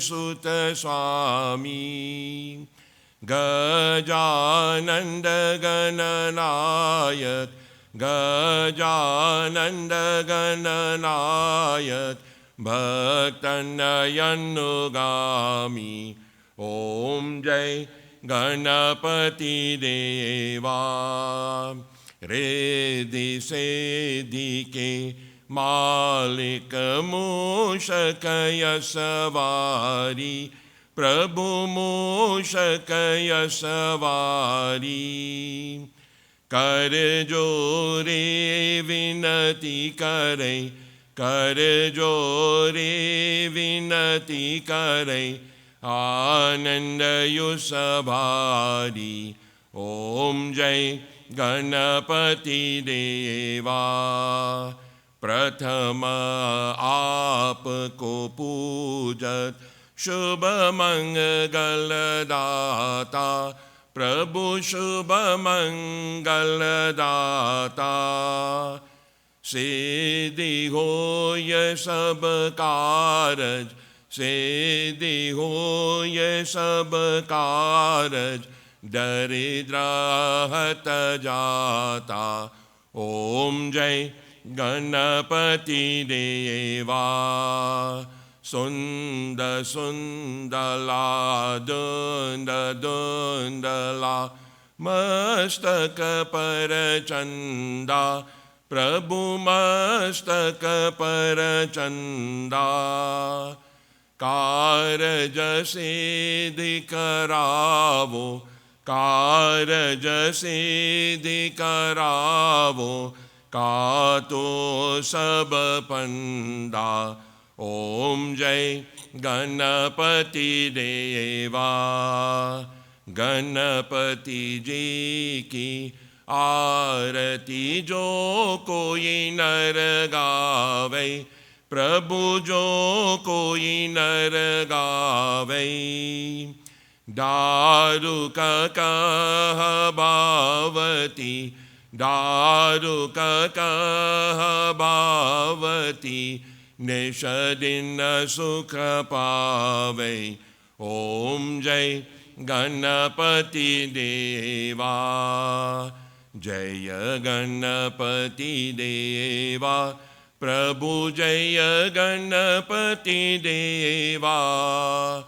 Sutta Swami Gajananda Gananayak Gajananda Gananayak Bhaktanayanugami Om Jai Ganapati Deva Riddhi Siddhi Ke Malik Mushakaya Savari Prabhu Mushakaya Savari Kar Jore Vinati Kare Kar Jore Vinati Kare Ananda Yusabhari Om Jai Ganapati Deva Prathama Aapko Pujat Shubha Mangala Data Prabhu Shubha Mangala Data Siddhi Hoye Sab Karaj Siddhi Hoye Sab Karaj Daridra Hata Jata Om Jai Ganapati Deva Sunda Sundala Dunda Dundala Mastaka Parachanda Prabhu Mastaka Parachanda Karaj Siddhi Karavo Karaj Siddhi Karavo Kato Sab Panda Om Jai Ganapati Deva Ganapati Ji Ki Arati Jo Koi Nar Gave Prabhu Jo Koi Nar Gave Daruka Kaha Bhavati Daruka Kaha Bhavati Nishadina Sukha Pave Om Jai Ganapati Deva Jaya Ganapati Deva Prabhu Jaya Ganapati Deva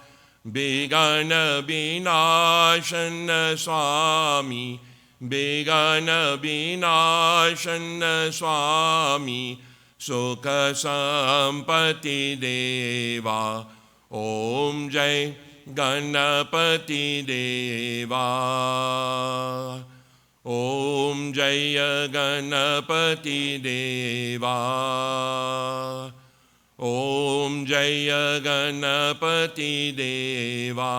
Bigana Vinashana Swami Bigana Vinashana Swami Sukha Sampati Deva Om Jai Ganapati Deva Om Jaya Ganapati Deva Om Jaya Ganapati Deva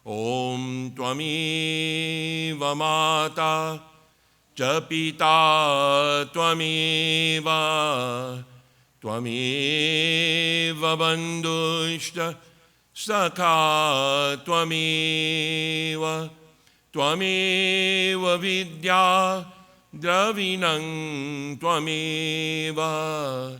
Om Tvameva Mata Chapita Tvameva Tvameva Bandhushta Sakha Tvameva Tvameva Vidya Dravinam Tvameva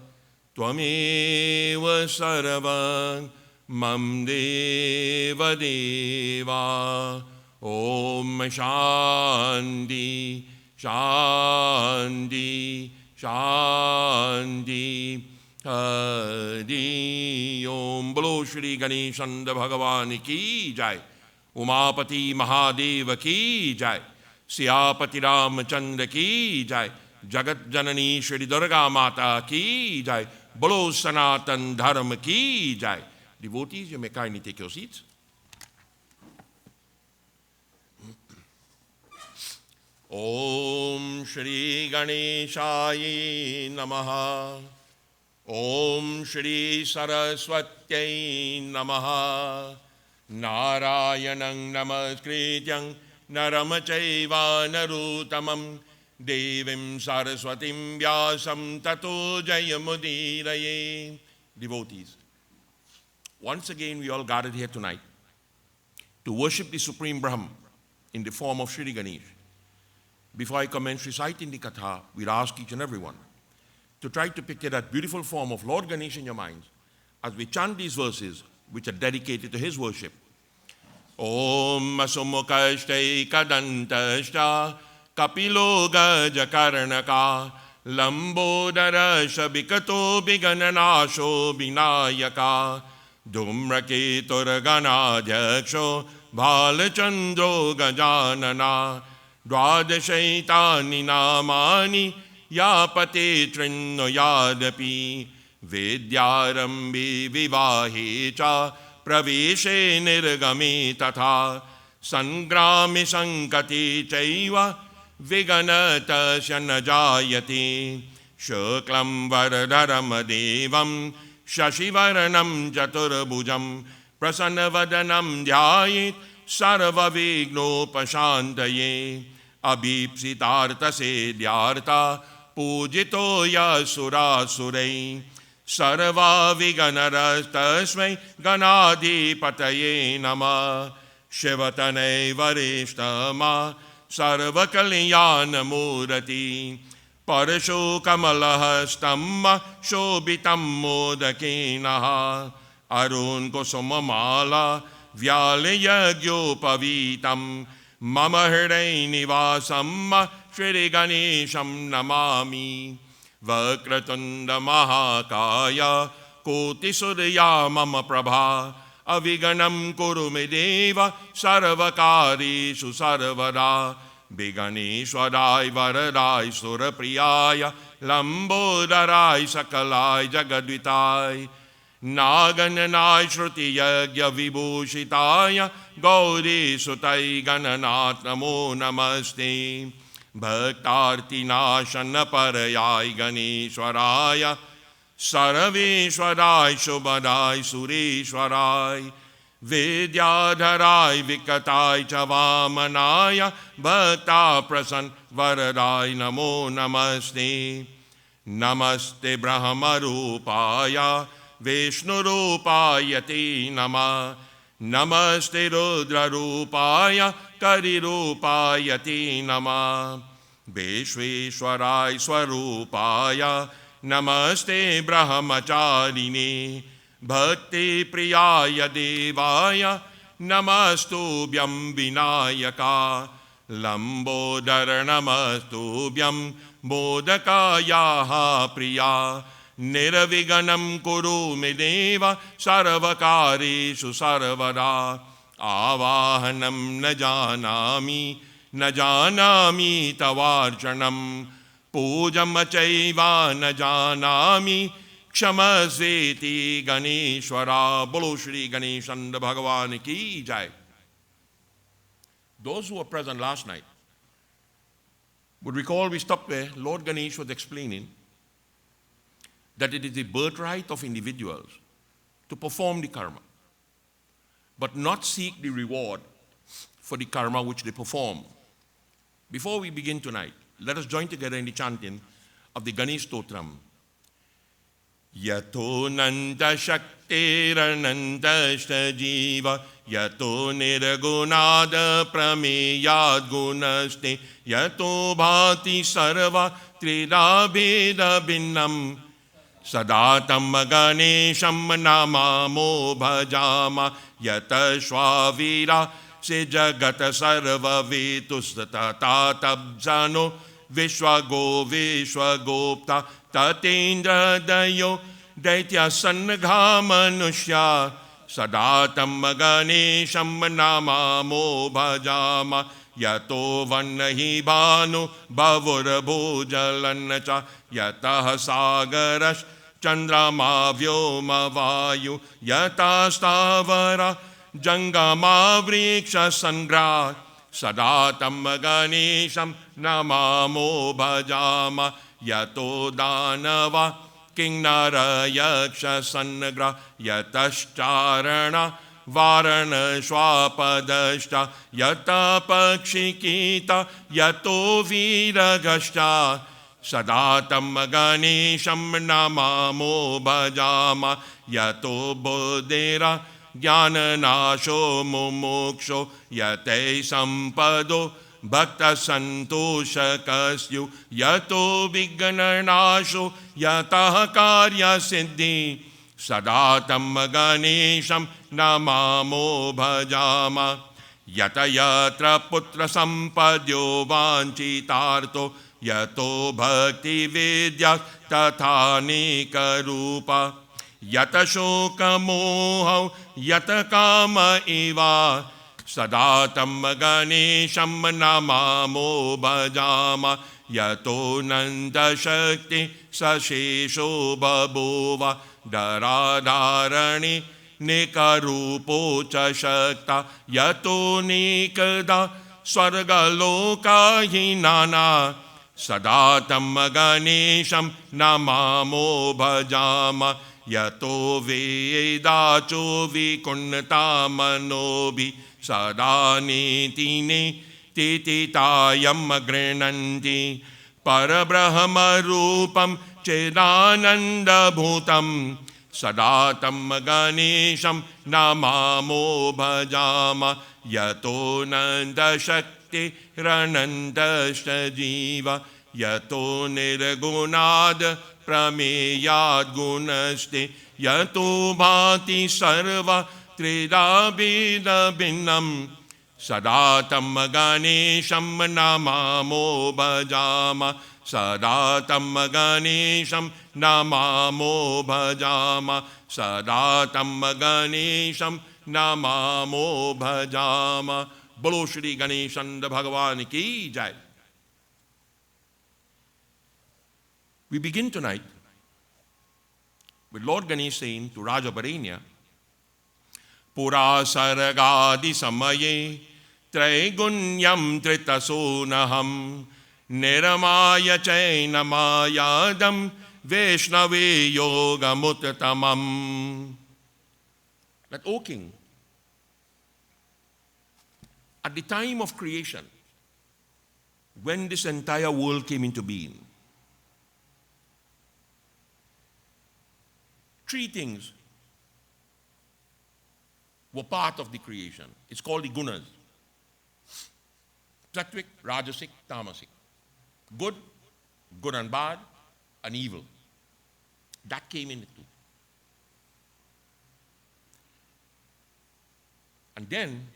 Tvameva Sarvam Mam Deva Deva Om Shanti Shanti Shanti Hari Om Bolo Shri Ganesh Bhagavan Ki Jai Umapati Mahadev Ki Jai Siyapati Ramchandra Ki Jai Jagat Janani Shri Durga Mata Ki Jai Bolo Sanatan Dharma Ki Jai. Devotees, you may kindly take your seats. Om Shri Ganeshaya Namaha Om Shri Saraswatyai Namaha Narayanang Namaskrityang Naramachaiva Narutamam Devim Saraswatim Vyasam Tato Jayamudiraye. Devotees, once again we all gathered here tonight to worship the Supreme Brahm in the form of Shri Ganesh. Before I commence reciting the Katha, we'll ask each and every one to try to picture that beautiful form of Lord Ganesh in your minds as we chant these verses, which are dedicated to his worship. Om Asumukashtai Kadantashta Kapilo Gajakarnaka Lambodara Shabikato Bigananasho Binayaka Dhumraketur Ganadyaksho Bhalachandro Gajanana Dwadashaitani Namani Yapate Trinno Yadapi Vidyarambi Vivahe Cha Praveshe Nirgame Tatha Sangrami Sankati Chaiva Viganata Shanajayati Shuklam Varadharam Devam Shashivaranam Jaturbhujam Prasanavadanam Dhyayit Sarva Vigno Pashantaye Abhipsitartha Sedyartha Pujito Yasura Surei Sarva Viganarastasmai Ganadipataye Nama Shivatane Varishtama Sarva Kalyana Murati Parasho Kamalahastamma Shobitam Modakinaha Arun Kosomamala Vyale Yagyopavitam Mama Hriday Nivasamma Shri Ganesham Namami Vakratunda Mahakaya Koti Surya Mama Prabha Aviganam Kurumedeva Sarvakarishu Sarvada Biganeshwarai Varadai Surapriyaya Lambodarai Sakalai Jagadvitai Nagananai Shruti Yagya Vibhushitaya Gauri Sutai Gananat Namo Namaste Bhaktarti Nashana Parayai Ganeshwaraya Saraveshwarai Shubhadai Sureshwarai Vidyadharai Vikatai Chavamanaya Bhakta Prasan Varadai Namo Namaste Namaste Brahma Rupaya Vishnu Rupaya Te Nama Namaste Rudra Rupaya Kari Rupaya Te Nama Vishveshwarai Swarupaya Namaste Brahmacharine Bhakti Priyaya Devaya Namastubhyam Vinayaka Lambodara Namastubhyam Bodakaya Priya Niraviganam Kuru Medeva Sarvakarishu Sarvada Avahanam Najanami Tavarchanam Pujamachaiva Najanami Kshamasveti Ganeshwara. Bolo Shri Ganeshanda Bhagavan Ki Jai. Those who were present last night would recall we stopped where Lord Ganesh was explaining that it is the birthright of individuals to perform the karma, but not seek the reward for the karma which they perform. Before we begin tonight, let us join together in the chanting of the Ganesh Stotram. Yato nanta shaktirananta jiva yato niragunada prameyad gunaste yato bhati sarva tridabheda binnam Sadatam Ganesham Namamo Bhajama Yatashvavira Se Jagata Sarva Vitustata Tatabjano Vishwagopta Tatendra Dayo Daitya Sangha Manushya Sadatam Ganesham Namamo Bhajama Yato Vannahi Bhanu Bhavura Bhujalancha Yatah Sagarash Chandrama Vyoma Vayu Yata Stavara Jangama Vriksha Sangra Sadatam Ganesham Namamo Bhajama Yato Danava Kinnara Yaksha Sangra Yatascharana Varana Shwapadashta Yata Pakshikita Yato Viragashta Sadatam Ganesham Namamo Bhajama Yato Bodhera Jnananasho Mumuksho Yate Sampado Bhakta Santoshakasyu Yato Vignanasho Yataha Karya Siddhi Sadatam Ganesham namamo bhajama. Yata yatra putra sampadyo vanchitarto yato bhakti vidya tathanika rupa. Yata shoka moha yata kama eva. Sadatam Ganesham namamo bhajama. Yato nanda shakti sashesho babhova. Dharadharani nikarupo cha shakta. Yato nikada swargaloka hinana. Sadatam Ganesham namamo bhajama. Yato vedacho vikunnata manobi. Sadanitine tititayam agrinanti. Parabrahma rupam chedananda bhutam. Sadatam Ganesham namamo bhajama. Yato nanda shakti ranandashta jiva. Yato nirgunad prameyad gunaste. Yato bhati sarva tridabhida bhinnam. Sadatam Ganesham namamo bhajama. Sadatam Ganesham namamo bhajama. Sadatam Ganesham namamo bhajama. Bolo Shri Ganeshanda Bhagavan ki jai. We begin tonight with Lord Ganesh saying to Raja Barenya, Pura saragadi samaye Traigunyam tritasonaham Niramaya chainamayadam Vaishnave yoga mutatamam. That, O king, at the time of creation, when this entire world came into being, three things were part of the creation. It's called the gunas. Sattvic, Rajasic, Tamasic. Good, good and bad, and evil. That came in it too. And then,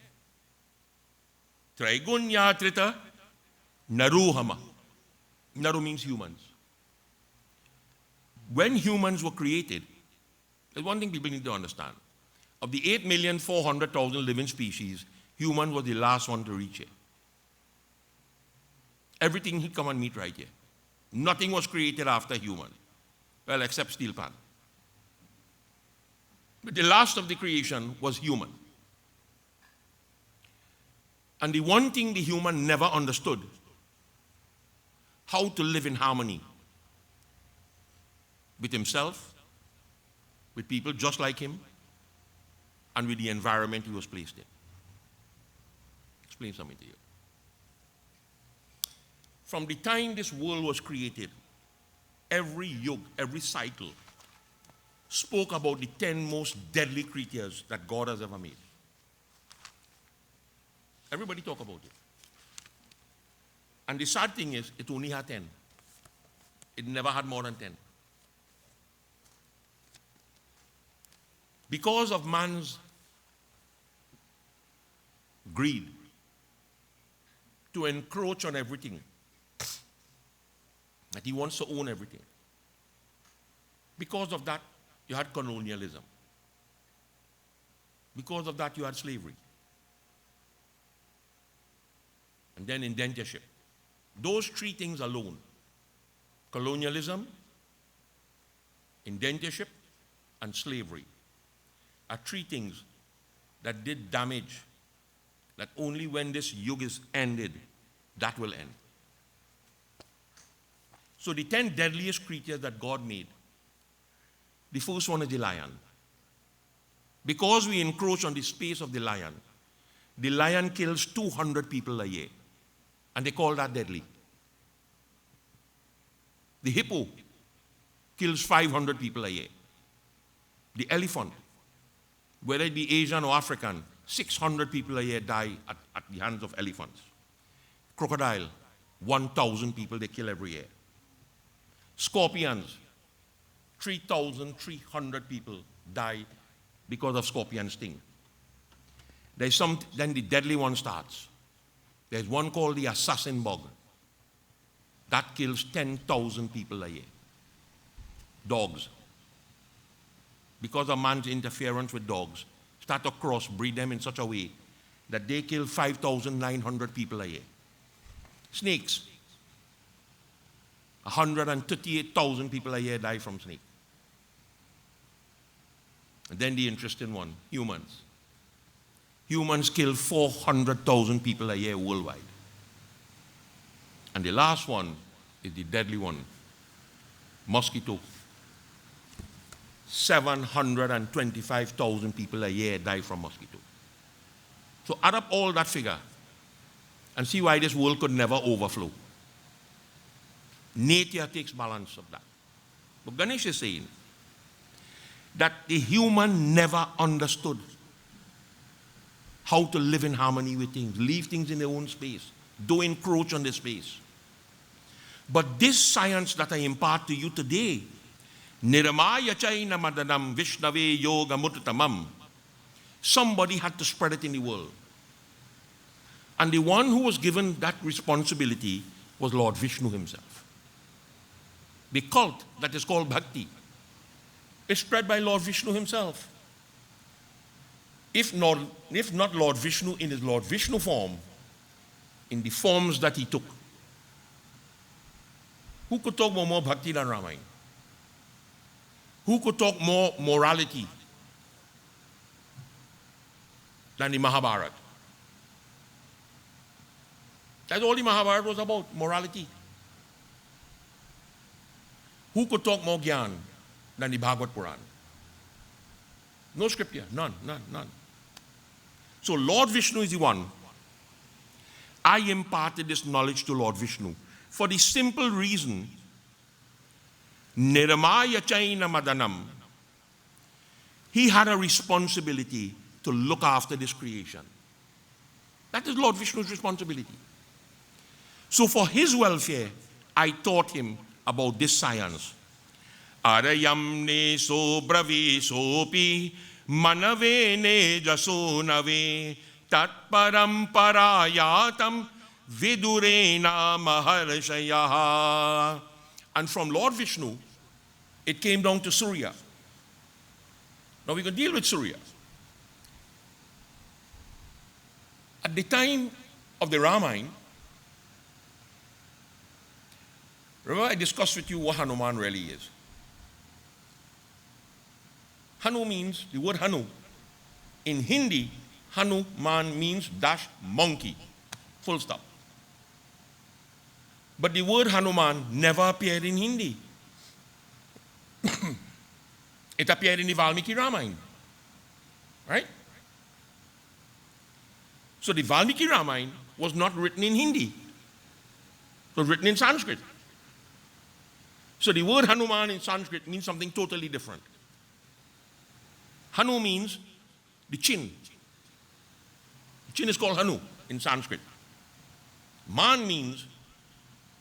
Traigunya Trita Naruhama. Naru means humans. When humans were created, there's one thing people need to understand. Of the 8,400,000 living species, human was the last one to reach here. Everything he'd come and meet right here. Nothing was created after human. Well, except steel pan. But the last of the creation was human. And the one thing the human never understood, how to live in harmony with himself, with people just like him, and with the environment he was placed in. Explain something to you. From the time this world was created, every yuga, every cycle, spoke about the 10 most deadly creatures that God has ever made. Everybody talk about it. And the sad thing is, it only had 10. It never had more than 10. Because of man's greed to encroach on everything, that he wants to own everything. Because of that, you had colonialism. Because of that, you had slavery. And then indentureship. Those three things alone, colonialism, indentureship, and slavery, are three things that did damage, that only when this yuga is ended, that will end. So the 10 deadliest creatures that God made, the first one is the lion. Because we encroach on the space of the lion kills 200 people a year. And they call that deadly. The hippo kills 500 people a year. The elephant, whether it be Asian or African, 600 people a year die at the hands of elephants. Crocodile, 1,000 people they kill every year. Scorpions, 3,300 people die because of scorpion sting. Then the deadly one starts. There's one called the assassin bug. That kills 10,000 people a year. Dogs. Because of man's interference with dogs, start to crossbreed them in such a way that they kill 5,900 people a year. Snakes. 138,000 people a year die from snake. And then the interesting one, humans. Humans kill 400,000 people a year worldwide. And the last one is the deadly one, mosquito. 725,000 people a year die from mosquito. So add up all that figure and see why this world could never overflow. Nature takes balance of that. But Ganesh is saying that the human never understood how to live in harmony with things, leave things in their own space, don't encroach on the space. But this science that I impart to you today, Niramaya Chaina Madanam Vishnave Yoga Mutatamam, somebody had to spread it in the world. And the one who was given that responsibility was Lord Vishnu himself. The cult that is called Bhakti is spread by Lord Vishnu himself. If not Lord Vishnu in his Lord Vishnu form, in the forms that he took, who could talk more bhakti than Ramayana? Who could talk more morality than the Mahabharata? That's all the Mahabharata was about, morality. Who could talk more Gyan than the Bhagavad Puran? No scripture, none. So Lord Vishnu is the one. I imparted this knowledge to Lord Vishnu for the simple reason, Niramaya Chaina Madanam, he had a responsibility to look after this creation. That is Lord Vishnu's responsibility. So for his welfare, I taught him about this science. Arayamne so bravi sopi manave ne jasunave tat paramparayatam vidurena maharshaya. And from Lord Vishnu, it came down to Surya. Now we can deal with Surya. At the time of the Ramayana, remember I discussed with you what Hanuman really is. Hanu means, the word Hanu. In Hindi, Hanuman means dash monkey. Full stop. But the word Hanuman never appeared in Hindi. It appeared in the Valmiki Ramayana. Right? So the Valmiki Ramayana was not written in Hindi. It was written in Sanskrit. So the word Hanuman in Sanskrit means something totally different. Hanu means the chin. The chin is called Hanu in Sanskrit. Man means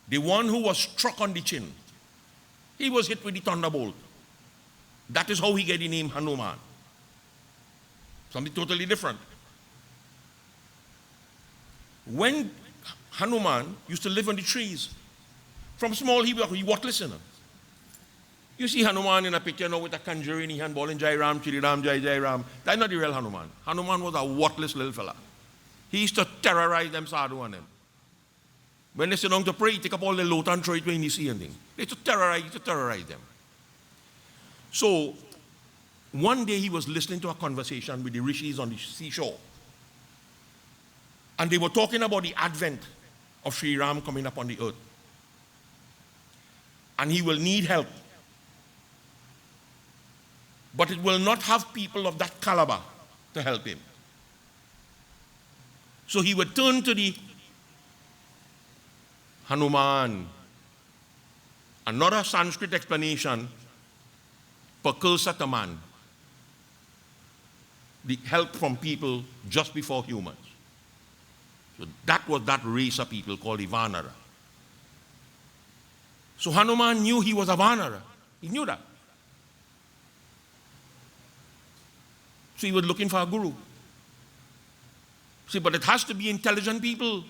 the one who was struck on the chin. He was hit with the thunderbolt. That is how he get the name Hanuman. Something totally different. When Hanuman used to live on the trees, from small he walked listener. You see Hanuman in a picture now with a kanjari in his hand, ball in Jai Ram, Chiri Ram, Jai Ram. That's not the real Hanuman. Hanuman was a worthless little fella. He used to terrorize them sadhu and them. When they sit down to pray, he take up all the loot and throw it when he see anything. They used to terrorize them. So, one day he was listening to a conversation with the rishis on the seashore. And they were talking about the advent of Sri Ram coming up on the earth. And he will need help. But it will not have people of that caliber to help him. So he would turn to the Hanuman. Another Sanskrit explanation, Pakursataman. The help from people just before humans. So that was that race of people called the Vanara. So Hanuman knew he was a Vanara. He knew that. So he was looking for a guru. See, but it has to be intelligent people.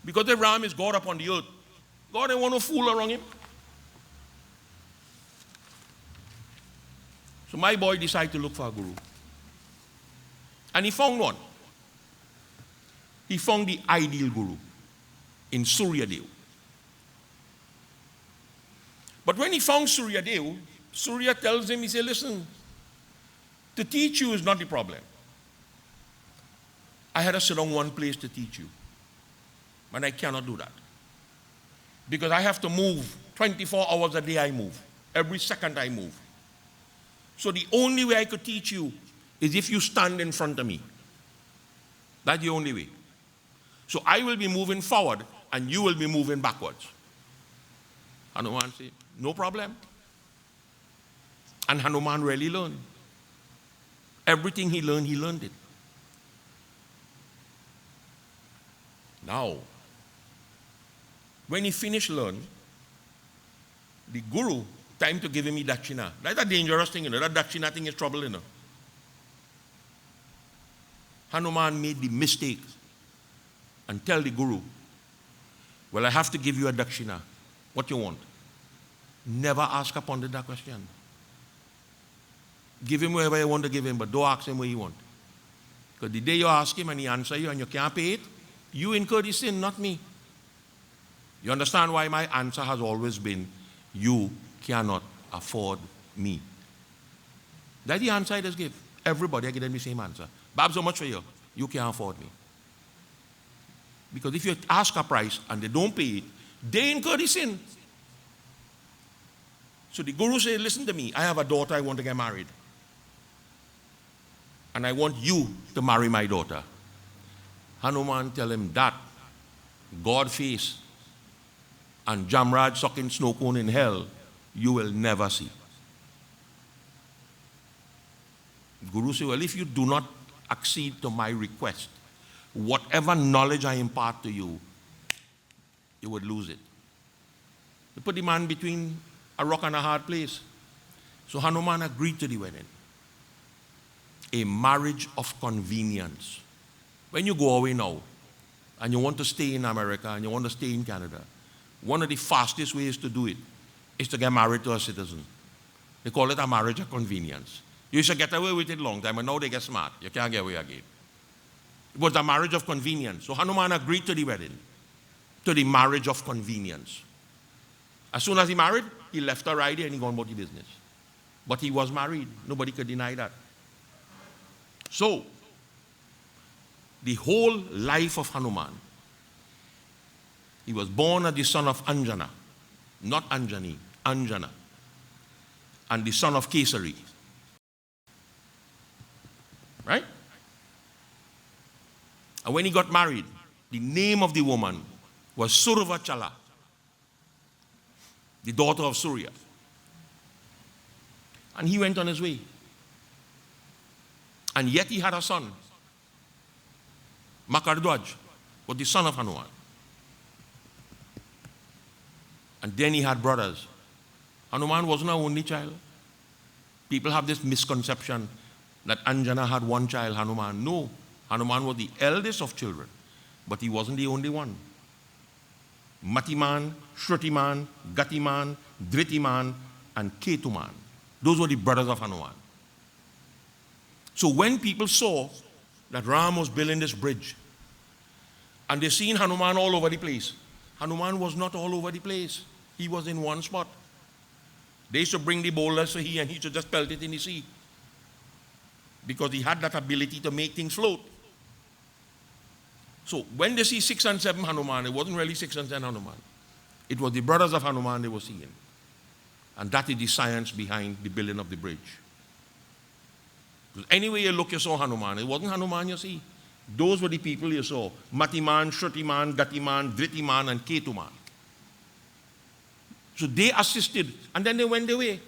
Because the Ram is God upon the earth. God didn't want to fool around him. So my boy decided to look for a guru. And he found one. He found the ideal guru in Surya Dev. But when he found Surya Dev, Surya tells him, he said, listen, to teach you is not the problem. I had to sit on one place to teach you. And I cannot do that. Because I have to move 24 hours a day I move. Every second I move. So the only way I could teach you is if you stand in front of me. That's the only way. So I will be moving forward and you will be moving backwards. Hanuman said, no problem. And Hanuman really learned. Everything he learned it. Now, when he finished learning, the guru, time to give him the dakshina. That's a dangerous thing, you know. That dakshina thing is trouble, you know. Hanuman made the mistake and tell the guru, well, I have to give you a dakshina. What you want? Never ask a pundit that question. Give him whatever you want to give him, but don't ask him what you want. Because the day you ask him and he answers you and you can't pay it, you incur the sin, not me. You understand why my answer has always been, you cannot afford me. That's the answer I just give. Everybody, I give them the same answer. Bob, so much for you. You can't afford me. Because if you ask a price and they don't pay it, they incur the sin. So the guru said, listen to me. I have a daughter, I want to get married. And I want you to marry my daughter. Hanuman tell him that God face and Jamraj sucking snow cone in hell, you will never see. Guru said, well, if you do not accede to my request, whatever knowledge I impart to you, you would lose it. You put the man between a rock and a hard place. So Hanuman agreed to the wedding. A marriage of convenience. When you go away now, and you want to stay in America, and you want to stay in Canada, one of the fastest ways to do it is to get married to a citizen. They call it a marriage of convenience. You should get away with it long time, and now they get smart. You can't get away again. It was a marriage of convenience. So Hanuman agreed to the wedding, to the marriage of convenience. As soon as he married, he left her right there and he gone about the business. But he was married. Nobody could deny that. So, the whole life of Hanuman, he was born as the son of Anjana, not Anjani, Anjana, and the son of Kesari. Right? And when he got married, the name of the woman was Survachala, the daughter of Surya. And he went on his way. And yet he had a son. Makardwaj was the son of Hanuman. And then he had brothers. Hanuman wasn't our only child. People have this misconception that Anjana had one child, Hanuman. No, Hanuman was the eldest of children, but he wasn't the only one. Matiman, Shrutiman, Gatiman, Dritiman, and Ketuman. Those were the brothers of Hanuman. So when people saw that Ram was building this bridge, and they seen Hanuman all over the place, Hanuman was not all over the place. He was in one spot. They used to bring the boulders to he, and he should just pelt it in the sea. Because he had that ability to make things float. So when they see 6 and 7 Hanuman, it wasn't really 6 and 7 Hanuman. It was the brothers of Hanuman they were seeing. And that is the science behind the building of the bridge. Because anyway you look, you saw Hanuman. It wasn't Hanuman you see. Those were the people you saw. Matiman, Shrutiman, Gatiman, Dritiman, and Ketuman. So they assisted, and then they went their way.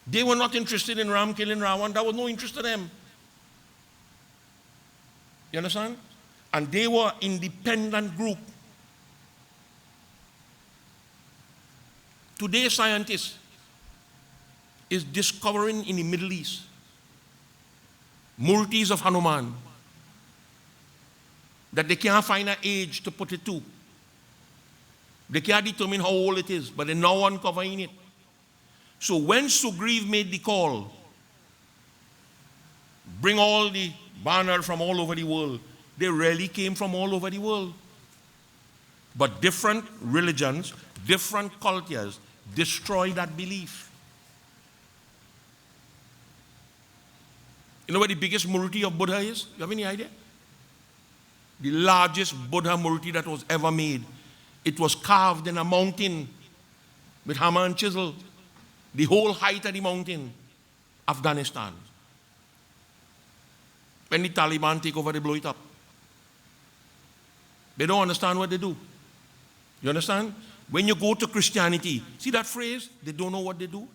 They were not interested in Ram killing Ravan. That was no interest to them. You understand? And they were an independent group. Today, scientists is discovering in the Middle East Murtis of Hanuman that they can't find an age to put it to. They can't determine how old it is, but they're now uncovering it. So when Sugriv made the call, bring all the banners from all over the world, they really came from all over the world. But different religions, different cultures destroy that belief. You know what the biggest murti of Buddha is? You have any idea? The largest Buddha murti that was ever made. It was carved in a mountain with hammer and chisel. The whole height of the mountain, Afghanistan. When the Taliban take over, they blow it up. They don't understand what they do. You understand? When you go to Christianity, see that phrase? They don't know what they do.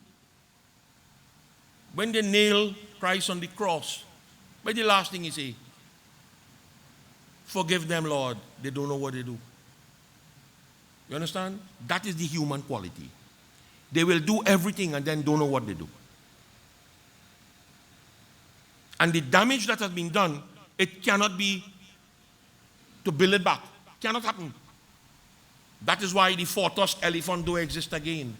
When they nail Christ on the cross, what's the last thing he say? Forgive them, Lord. They don't know what they do. You understand? That is the human quality. They will do everything and then don't know what they do. And the damage that has been done, it cannot be to build it back. Cannot happen. That is why the four-tusked elephant don't exist again.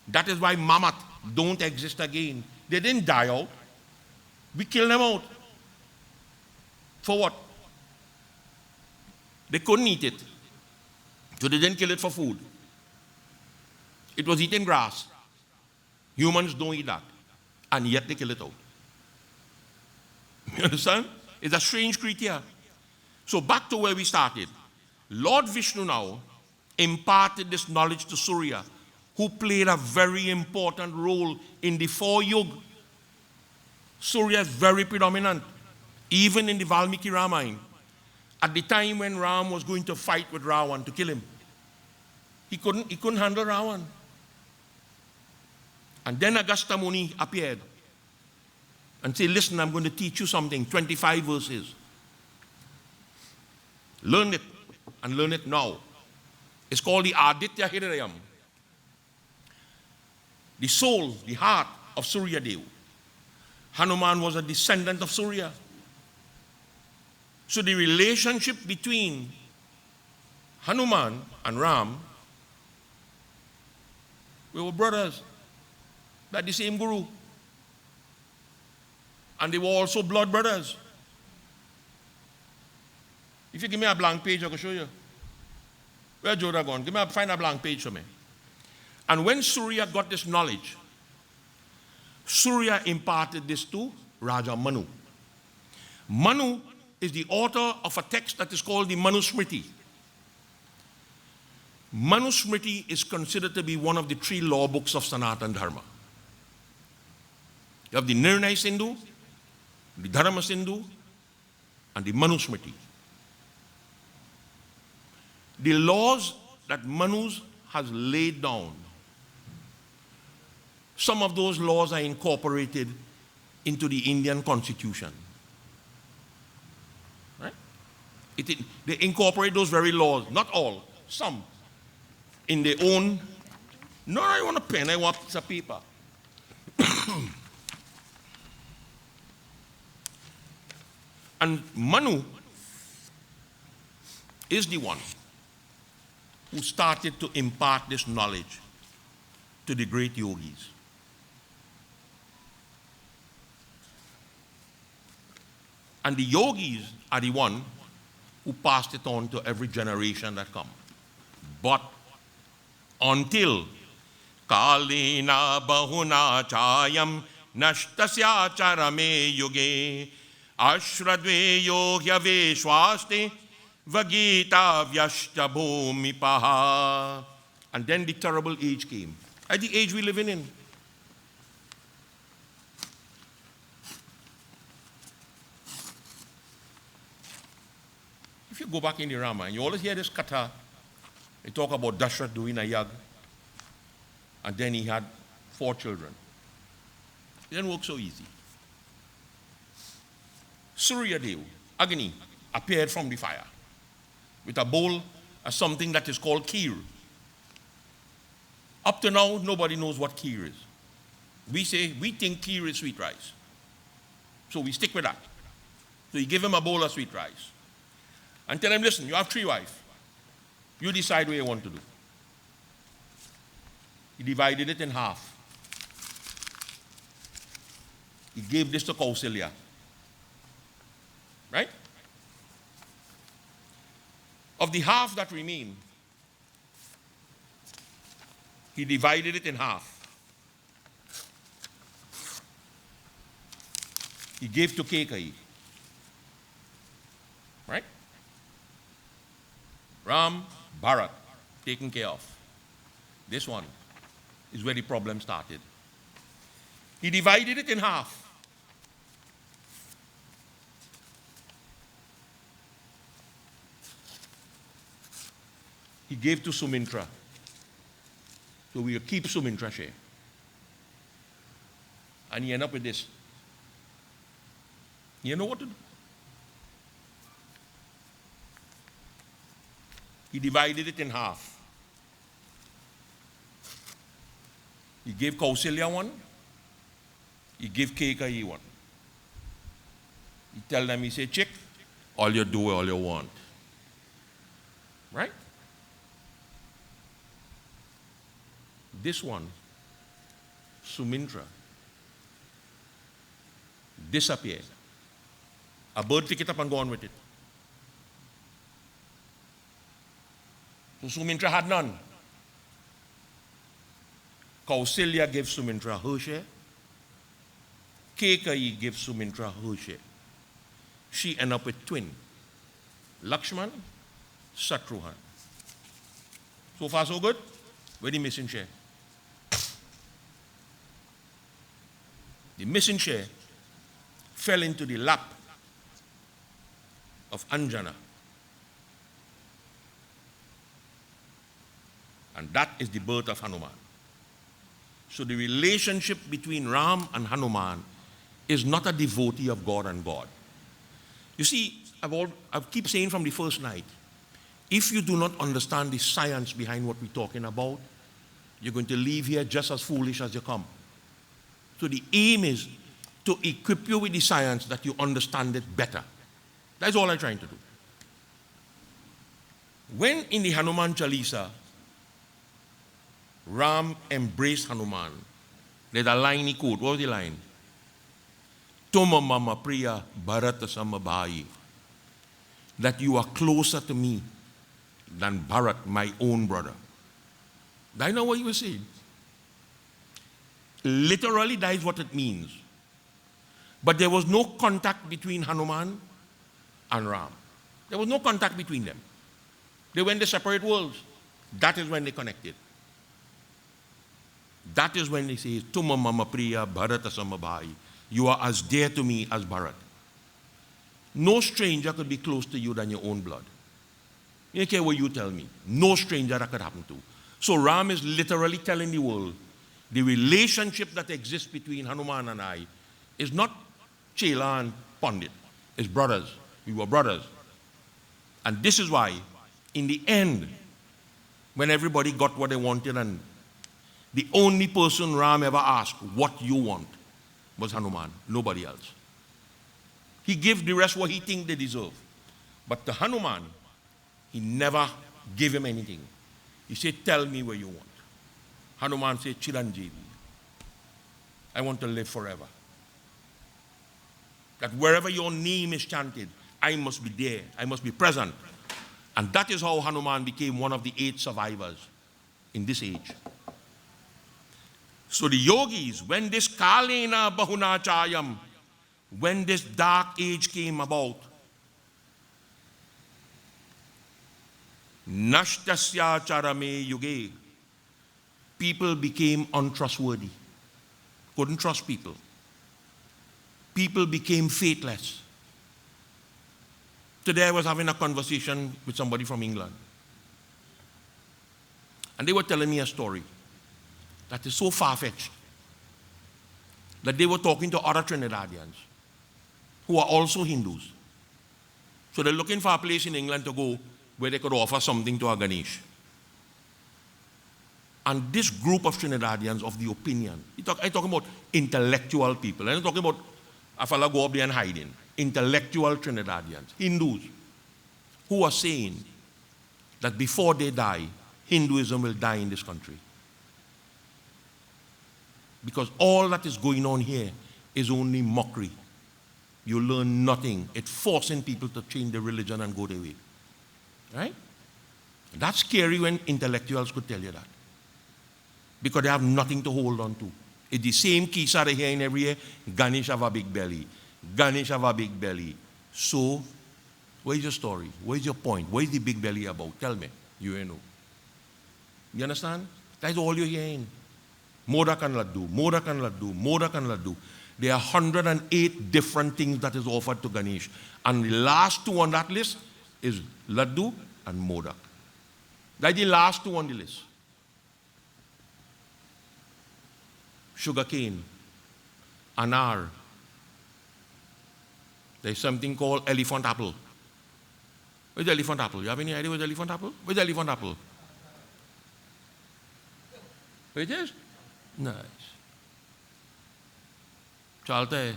That is why mammoth don't exist again. They didn't die out. We killed them out. For what? They couldn't eat it. So they didn't kill it for food. It was eating grass. Humans don't eat that. And yet they kill it out. You understand? It's a strange creature. So back to where we started. Lord Vishnu now imparted this knowledge to Surya, who played a very important role in the four yugas. Surya is very predominant, even in the Valmiki Ramayana. At the time when Ram was going to fight with Ravan to kill him, he couldn't handle Ravan. And then Agastya Muni appeared and said, listen, I'm going to teach you something, 25 verses. Learn it, and learn it now. It's called the Aditya Hridayam. The soul, the heart of Surya Dev. Hanuman was a descendant of Surya. So the relationship between Hanuman and Ram, we were brothers. They had the same guru. And they were also blood brothers. If you give me a blank page, I can show you. Where Joda gone? Find a blank page for me. And when Surya got this knowledge, Surya imparted this to Raja Manu. Manu is the author of a text that is called the Manusmriti. Manusmriti is considered to be one of the 3 law books of Sanatana Dharma. You have the Nirnaya Sindhu, the Dharma Sindhu, and the Manusmriti. The laws that Manu has laid down, some of those laws are incorporated into the Indian Constitution. Right? They incorporate those very laws, not all, some, in their own. No, I want a pen, I want a piece of paper. And Manu is the one who started to impart this knowledge to the great yogis. And the yogis are the one who passed it on to every generation that come. But until Kalina Bahuna Chayam Nashtasya Charame Yuge Ashradveyo Hyave Shwaste Vagita Vyashta Bhumi Paha. And then the terrible age came. At the age we live in. If you go back in the Ramayana, you always hear this katha. They talk about Dashrath doing a yag. And then he had 4 children. It didn't work so easy. Surya Dev, Agni, appeared from the fire with a bowl of something that is called kheer. Up to now, nobody knows what kheer is. We think kheer is sweet rice. So we stick with that. So he gave him a bowl of sweet rice. And tell him, listen, you have 3 wives. You decide what you want to do. He divided it in half. He gave this to Kausalya. Right? Of the half that remained, he divided it in half. He gave to Kekai. Right? Ram, Bharat, taken care of. This one is where the problem started. He divided it in half. He gave to Sumintra. So we'll keep Sumintra share. And he ended up with this. You know what to do? He divided it in half. He gave Kausalya one. He gave Kekai one. He tell them, he said, chick, all you do, all you want. Right? This one, Sumintra, disappeared. A bird picked it up and gone with it. So Sumintra had none. Kausalya gave Sumintra her share. Kekai gave Sumintra her share. She ended up with twin. Lakshman, Shatrughan. So far so good? Where the missing share? The missing share fell into the lap of Anjana. And that is the birth of Hanuman. So the relationship between Ram and Hanuman is not a devotee of God and God. You see, I keep saying from the first night, if you do not understand the science behind what we're talking about, you're going to leave here just as foolish as you come. So the aim is to equip you with the science that you understand it better. That's all I'm trying to do. When in the Hanuman Chalisa, Ram embraced Hanuman, there's a line he quote. What was the line? Tuma mama priya bharata samabhayi. That you are closer to me than Bharat, my own brother. Do you know what he was saying? Literally, that is what it means. But there was no contact between Hanuman and Ram. There was no contact between them. They went to separate worlds. That is when they connected. That is when they say, Tuma mama priya bharata samabhayi. You are as dear to me as Bharat. No stranger could be close to you than your own blood. You don't care what you tell me. No stranger that could happen to. So Ram is literally telling the world, the relationship that exists between Hanuman and I is not Chela and Pandit. It's brothers. We were brothers. And this is why, in the end, when everybody got what they wanted and the only person Ram ever asked, what you want, was Hanuman, nobody else. He gave the rest what he think they deserve. But to Hanuman, he never gave him anything. He said, tell me what you want. Hanuman said, Chiranjeevi. I want to live forever. That wherever your name is chanted, I must be there. I must be present. And that is how Hanuman became one of the 8 survivors in this age. So the yogis, when this Kalena Bahuna Chayam, when this dark age came about, Nashtasya Charame Yuge, people became untrustworthy. Couldn't trust people. People became faithless. Today I was having a conversation with somebody from England. And they were telling me a story that is so far-fetched that they were talking to other Trinidadians who are also Hindus. So they're looking for a place in England to go where they could offer something to a Ganesh. And this group of Trinidadians of the opinion, I'm talking about intellectual people. I'm not talking about A fella go up there and hiding. Intellectual Trinidadians, Hindus, who are saying that before they die, Hinduism will die in this country. Because all that is going on here is only mockery. You learn nothing. It's forcing people to change their religion and go their way. Right? That's scary when intellectuals could tell you that. Because they have nothing to hold on to. It's the same kisa they hear in every year. Ganesh have a big belly. Ganesh have a big belly. So, where's your story? Where's your point? What is the big belly about? Tell me. You know. You understand? That's all you're hearing. Modak and laddu, modak and laddu, modak and laddu. There are 108 different things that is offered to Ganesh. And the last two on that list is laddu and modak. That's the last two on the list. Sugarcane, anar. There's something called elephant apple. Where's the elephant apple? You have any idea where's the elephant apple? Where's the elephant apple? Where it is? Nice. Chalta.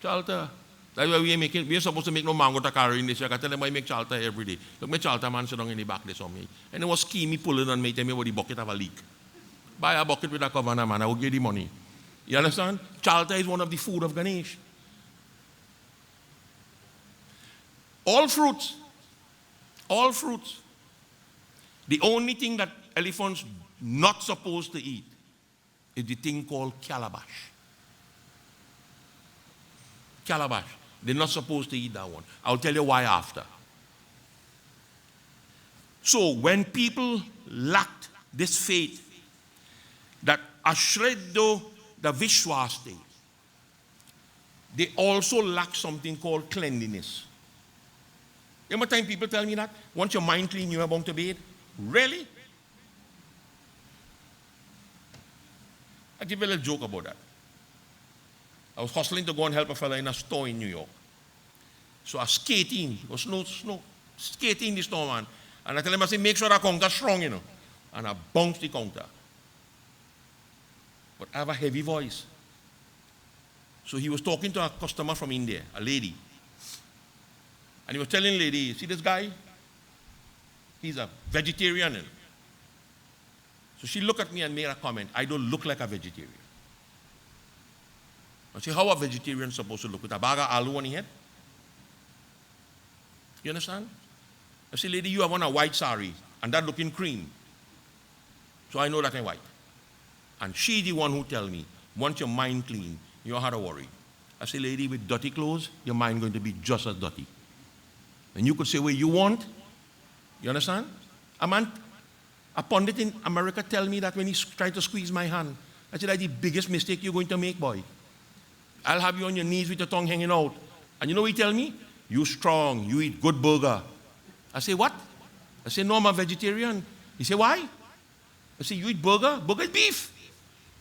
Chalta. That's why we're supposed to make no mango takari in this year. I tell them I make chalta every day. Look, my chalta man sit down in the back there on me. And it was schemy pulling on me, tell me what the bucket have a leak. Buy a bucket with a cover, man, I will give you the money. You understand? Chalta is one of the food of Ganesh. All fruits. All fruits. The only thing that elephants not supposed to eat is the thing called calabash. Calabash. They're not supposed to eat that one. I'll tell you why after. So when people lacked this faith, that ashreddo the vishwaste, they also lack something called cleanliness. You know what time people tell me that? Once your mind clean, you're about to bathe? Really? I give you a little joke about that. I was hustling to go and help a fella in a store in New York. So I was skating. It was snow, skating in the store, man. And I tell him, I say, make sure that counter's strong, you know. And I bounced the counter. But I have a heavy voice. So he was talking to a customer from India, a lady. And he was telling the lady, see this guy? He's a vegetarian. So she looked at me and made a comment, I don't look like a vegetarian. I said, how are vegetarians supposed to look? With a bag of aloo on his head? You understand? I said, lady, you have on a white sari, and that looking cream. So I know that I'm white. And she the one who tell me, once your mind clean, you don't have to worry. I say, lady, with dirty clothes, your mind going to be just as dirty. And you could say what you want. You understand? A pundit in America tell me that when he's trying to squeeze my hand. I said, that's the biggest mistake you're going to make, boy. I'll have you on your knees with your tongue hanging out. And you know what he tell me? You strong, you eat good burger. I say, what? I say, no, I'm a vegetarian. He say, why? I say, you eat burger? Burger is beef.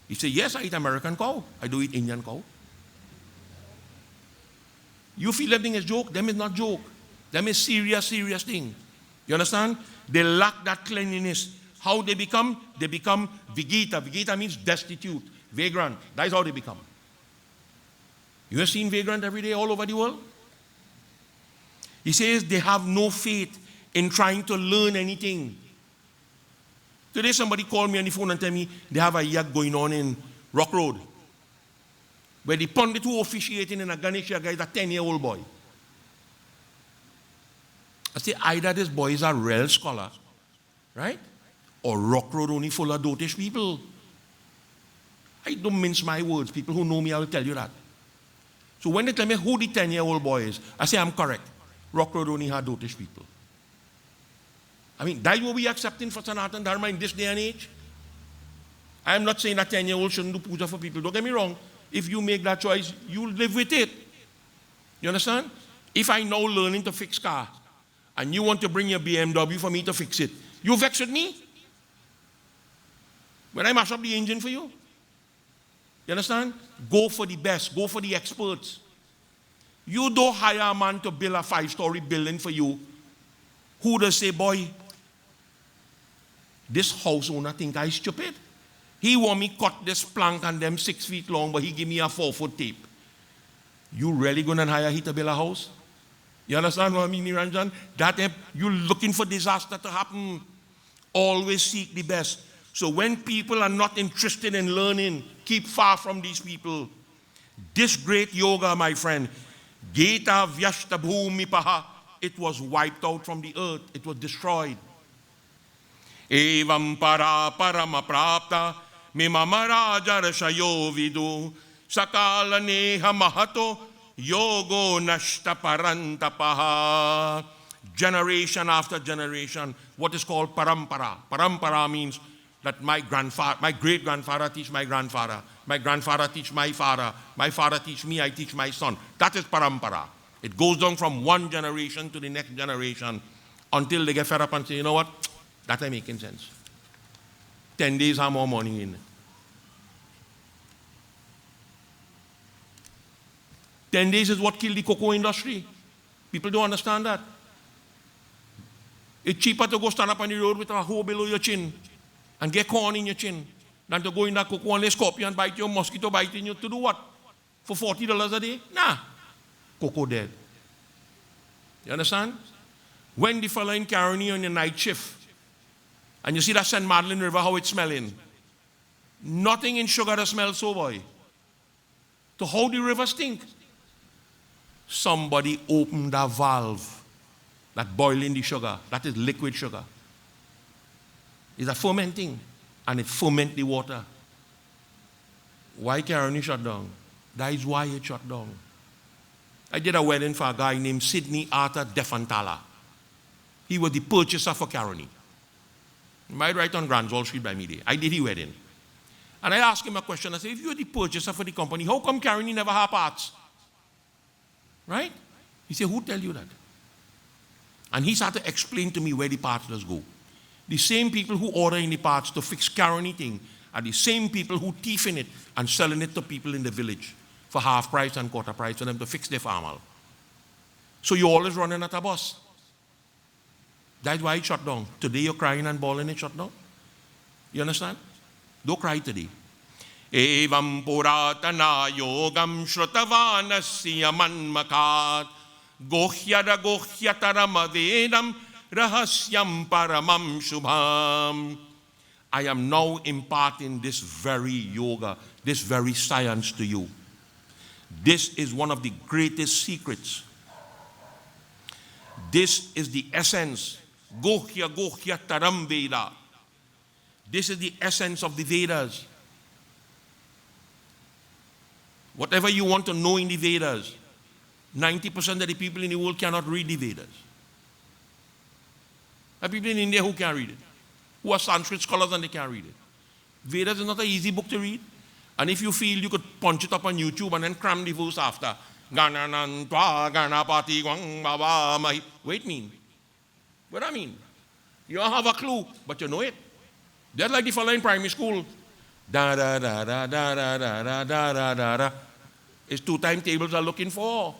He say, yes, I eat American cow. I do eat Indian cow. You feel that thing is joke? Them is not joke. Them is serious, serious thing. You understand? They lack that cleanliness. How they become? They become Vigita. Vigita means destitute. Vagrant. That is how they become. You have seen vagrant every day all over the world? He says they have no faith in trying to learn anything. Today somebody called me on the phone and tell me they have a yag going on in Rock Road, where the pundit who officiating in a Ganesh Yagya is a 10-year-old boy. I say, either this boy is a real scholar, right? Or Rock Road only full of dotish people. I don't mince my words. People who know me, I will tell you that. So when they tell me who the 10-year-old boy is, I say, I'm correct. Rock Road only had dotish people. I mean, that's what we accepting for Sanatan Dharma in this day and age. I am not saying that 10-year-old shouldn't do puja for people. Don't get me wrong. If you make that choice, you live with it. You understand? If I now learning to fix car, and you want to bring your BMW for me to fix it, you vex with me? When I mash up the engine for you? You understand? Go for the best. Go for the experts. You don't hire a man to build a 5-story building for you who does say, boy, this house owner think I'm stupid. He want me cut this plank and them 6 feet long, but he give me a 4-foot tape. You really going to hire to build a house? You understand what I mean, Niranjan? That you're looking for disaster to happen. Always seek the best. So when people are not interested in learning, keep far from these people. This great yoga, my friend, Geta Vyashta Bhumi Paha, it was wiped out from the earth. It was destroyed. Evam para parama prapta mimamaraja rashayo vidu sakala neha mahato yogo nashta parantapaha. Generation after generation, what is called parampara. Parampara means that my great-grandfather teach my grandfather teach my father teach me, I teach my son. That is parampara. It goes down from one generation to the next generation until they get fed up and say, you know what, that ain't making sense. 10 days have more money in. 10 days is what killed the cocoa industry. People don't understand that. It's cheaper to go stand up on the road with a hole below your chin and get corn in your chin than to go in that cocoa and let scorpion bite you, mosquito biting you. To do what? For $40 a day? Nah. Cocoa dead. You understand? When the fella in Caroni on your night shift and you see that St. Madeleine River, how it's smelling. Nothing in sugar that smells so, boy. To how the river stink. Somebody opened a valve that boiling the sugar. That is liquid sugar. It's a fermenting, and it ferments the water. Why Caroni shut down? That is why it shut down. I did a wedding for a guy named Sidney Arthur Defantala. He was the purchaser for Caroni. Right, right on Grand Wall Street by me there. I did his wedding. And I asked him a question. I said, if you're the purchaser for the company, how come Caroni never have parts? Right? He said, who tell you that? And he started to explain to me where the parts does go. The same people who order in the parts to fix Caroni thing are the same people who thief in it and selling it to people in the village for half price and quarter price for them to fix their farm. So you're always running at a bus. That's why it shut down. Today you're crying and bawling it shut down. You understand? Don't cry today. Evam puratana yogam shrutavanasya manmakat gohyara gohyataram vedam rahasyam paramam shubham. I am now imparting this very yoga, this very science to you. This is one of the greatest secrets. This is the essence. Gohya gohya taram Veda. This is the essence of the Vedas. Whatever you want to know in the Vedas, 90% of the people in the world cannot read the Vedas. There are people in India who can't read it, who are Sanskrit scholars and they can't read it. Vedas is not an easy book to read. And if you feel you could punch it up on YouTube and then cram the verse after. Wait, mean. What I mean? You don't have a clue, but you know it. Just like the fellow in primary school. Da da da da da da da da da da da da. It's 2 timetables are looking for.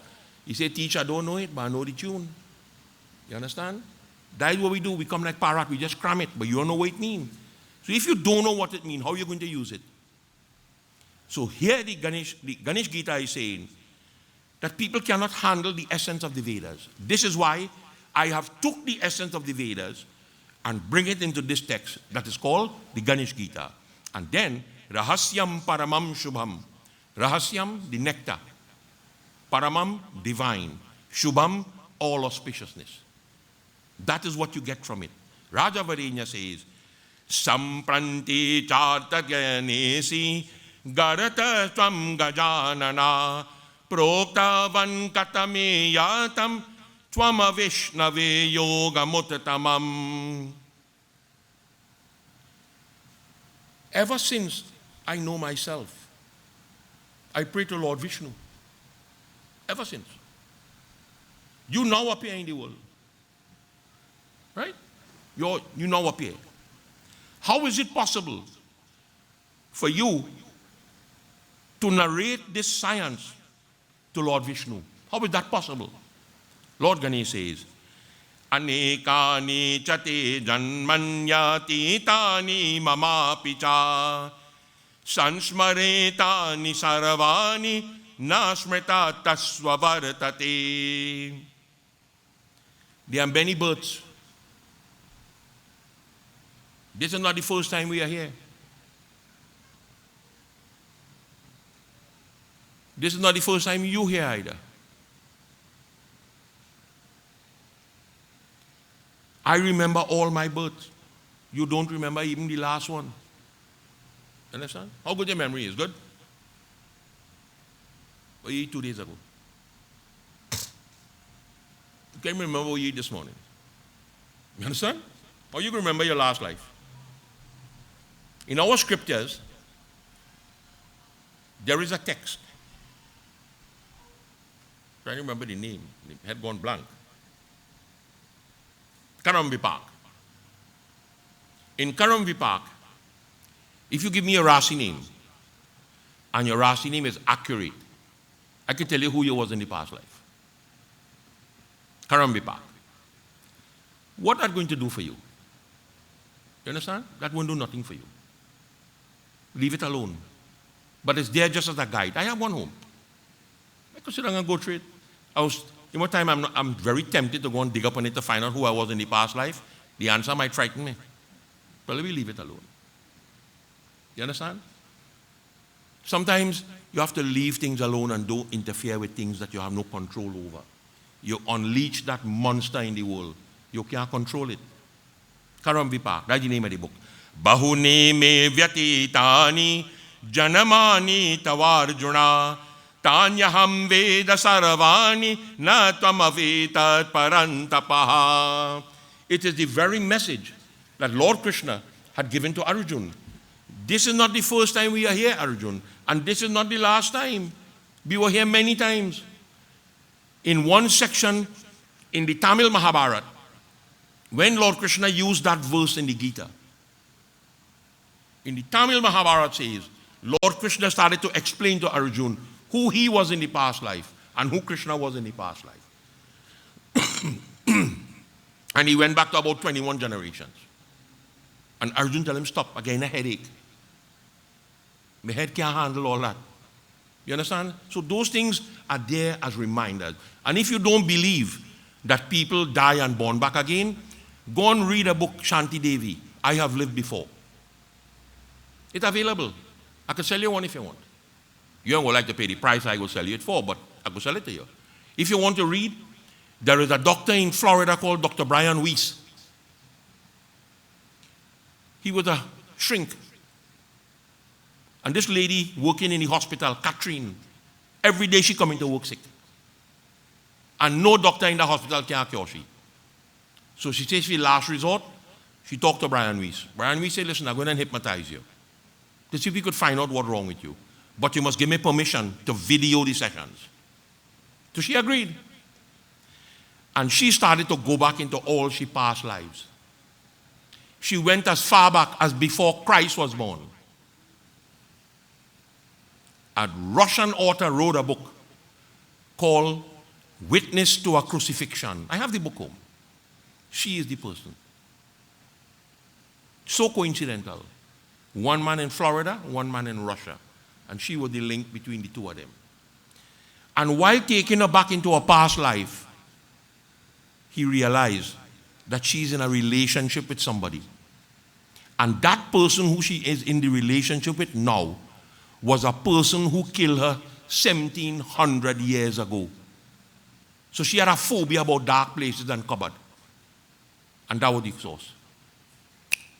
He said, teacher, I don't know it, but I know the tune. You understand? That is what we do. We come like parrot, we just cram it, but you don't know what it means. So if you don't know what it means, how are you going to use it? So here the Ganesh Gita is saying that people cannot handle the essence of the Vedas. This is why I have took the essence of the Vedas and bring it into this text that is called the Ganesh Gita. And then, Rahasyam Paramam Shubham. Rahasyam, the nectar. Paramam, divine. Shubham, all auspiciousness. That is what you get from it. Raja Varenya says, Sampranti charta ganesi garata tvam gajanana proktavan katame yatam tvama vishnave yoga mutatamam. Ever since I know myself, I pray to Lord Vishnu. Ever since. You now appear in the world. Right? You now appear. How is it possible for you to narrate this science to Lord Vishnu? How is that possible? Lord Ganesh says, Anekani chate janmanyati tani mama picha sansmaretani sarvani na smrita tasvavartate. There are many births. This is not the first time we are here. This is not the first time you here either. I remember all my births. You don't remember even the last one. Understand? How good your memory is? Good? What you ate 2 days ago? You can't remember what you ate this morning. You understand? Or you can remember your last life. In our scriptures, there is a text. Trying to remember the name. The head gone blank. Karam Vipak. In Karam Vipak, if you give me a Rasi name, and your Rasi name is accurate, I can tell you who you was in the past life. Karam Vipak. What are going to do for you? You understand? That won't do nothing for you. Leave it alone. But it's there just as a guide. I have one home. I could sit down and go through it. In one time, I'm very tempted to go and dig up on it to find out who I was in the past life. The answer might frighten me. But let me leave it alone. You understand? Sometimes you have to leave things alone and don't interfere with things that you have no control over. You unleash that monster in the world. You can't control it. Karam Vipak, that's the name of the book. Bahune me vyatitani janamani tavarjuna tanyaham veda sarvani na tamavetat parantapaha. It is the very message that Lord Krishna had given to Arjuna. This is not the first time we are here, Arjuna, and this is not the last time. We were here many times. In one section in the Tamil Mahabharata, when Lord Krishna used that verse in the Gita, in the Tamil Mahabharata says, Lord Krishna started to explain to Arjuna who he was in the past life and who Krishna was in the past life. And he went back to about 21 generations. And Arjuna told him, stop, again a headache. My head can't handle all that. You understand? So those things are there as reminders. And if you don't believe that people die and born back again, go and read a book, Shanti Devi, I Have Lived Before. It's available. I can sell you one if you want. You don't like to pay the price I will sell you it for, but I will sell it to you. If you want to read, there is a doctor in Florida called Dr. Brian Weiss. He was a shrink. And this lady working in the hospital, Catherine, every day she come into work sick. And no doctor in the hospital can cure she. So she says, for last resort, she talked to Brian Weiss. Brian Weiss said, listen, I'm going to hypnotize you to see if we could find out what's wrong with you. But you must give me permission to video the sessions. So she agreed. And she started to go back into all she past lives. She went as far back as before Christ was born. A Russian author wrote a book called Witness to a Crucifixion. I have the book home. She is the person. So coincidental. One man in Florida, one man in Russia. And she was the link between the two of them. And while taking her back into her past life, he realized that she's in a relationship with somebody. And that person who she is in the relationship with now was a person who killed her 1700 years ago. So she had a phobia about dark places and cupboard. And that was the source.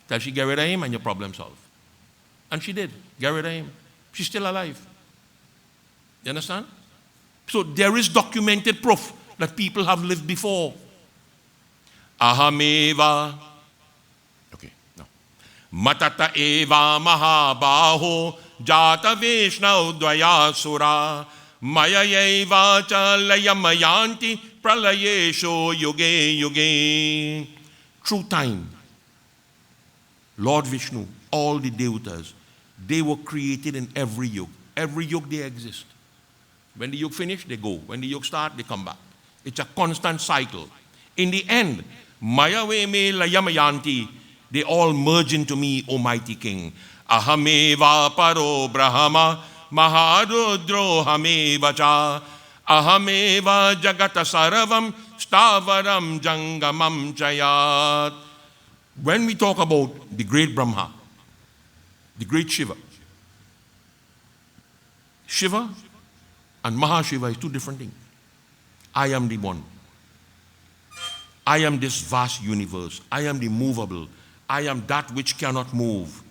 Till she get rid of him and your problem solved. And she did. Get rid of him. She's still alive. You understand? So there is documented proof that people have lived before. Ahameva. Okay, no. Matata eva mahabaho jata vishna udvaya sura maya eva chalayamayanti pralayesho yuge yuge. Through time, Lord Vishnu, all the devatas, they were created in every yug. Every yug they exist. When the yug finish, they go. When the yug start, they come back. It's a constant cycle. In the end, Maya ve me layamayanti, they all merge into me, Almighty King. Ahameva paro brahma Maharudro Hamevacha Ahameva Jagata Saravam Stavaram Jangamam Chayat. When we talk about the great Brahma, the great Shiva, Shiva and Mahashiva is two different things. I am the one. I am this vast universe. I am the movable. I am that which cannot move.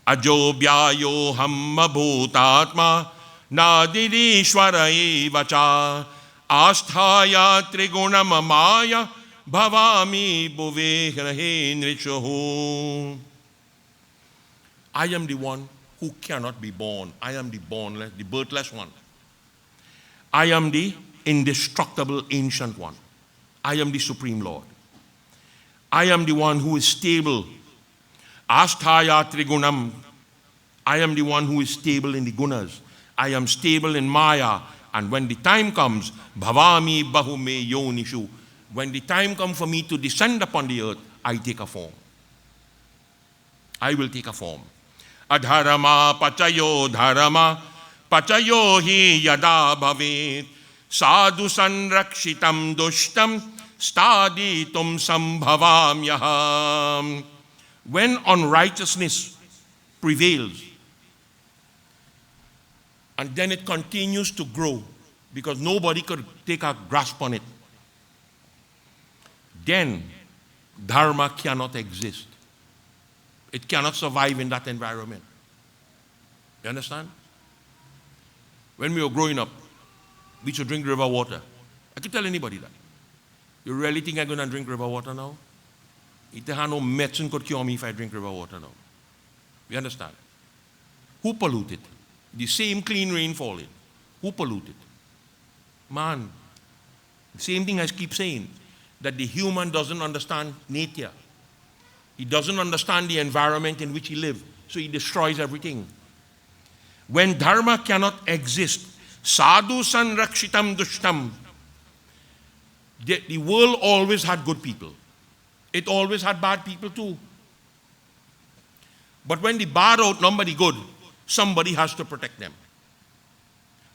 Ajobhyayo hamma bhutatma nadirishvara evacha asthaya trigunamamaya bhavami bhuvehe nrishohu. I am the one who cannot be born. I am the bornless, the birthless one. I am the indestructible ancient one. I am the Supreme Lord. I am the one who is stable. Asthaya trigunam. I am the one who is stable in the gunas. I am stable in Maya. And when the time comes, bhavami bahume yonishu. When the time comes for me to descend upon the earth, I take a form. I will take a form. Adharama pachayo dharama pachayo hi yada bhavet sadhu sanrakshitam dushtam staditum sambhavamyaham. When unrighteousness prevails, and then it continues to grow because nobody could take a grasp on it, then dharma cannot exist. It cannot survive in that environment. You understand? When we were growing up, we should drink river water. I can tell anybody that. You really think I'm going to drink river water now? It had no medicine could cure me if I drink river water now. You understand? Who polluted? The same clean rain falling. Who polluted? Man. The same thing I keep saying, that the human doesn't understand nature. He doesn't understand the environment in which he lives, so he destroys everything. When dharma cannot exist, sadhu sanrakshitam dushtam, the world always had good people. It always had bad people too. But when the bad outnumber the good, somebody has to protect them.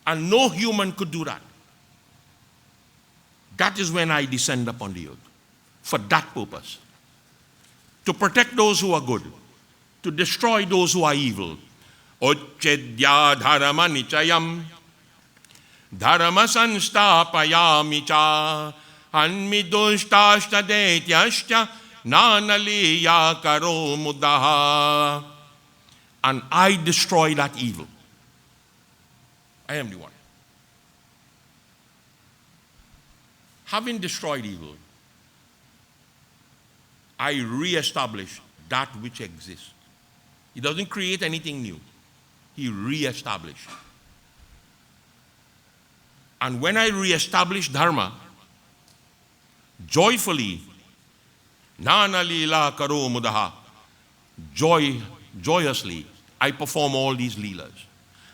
And no human could do that. That is when I descend upon the earth. For that purpose. To protect those who are good. To destroy those who are evil. Ochedya dharma nichayam dharma sanstapayami cha anmidushtashtha detyashcha nanaliya karo mudaha. And I destroy that evil. I am the one. Having destroyed evil, I re-establish that which exists. He doesn't create anything new. He re-establishes. And when I re-establish dharma, joyfully, nana lila karo mudaha, joyously, I perform all these leelas.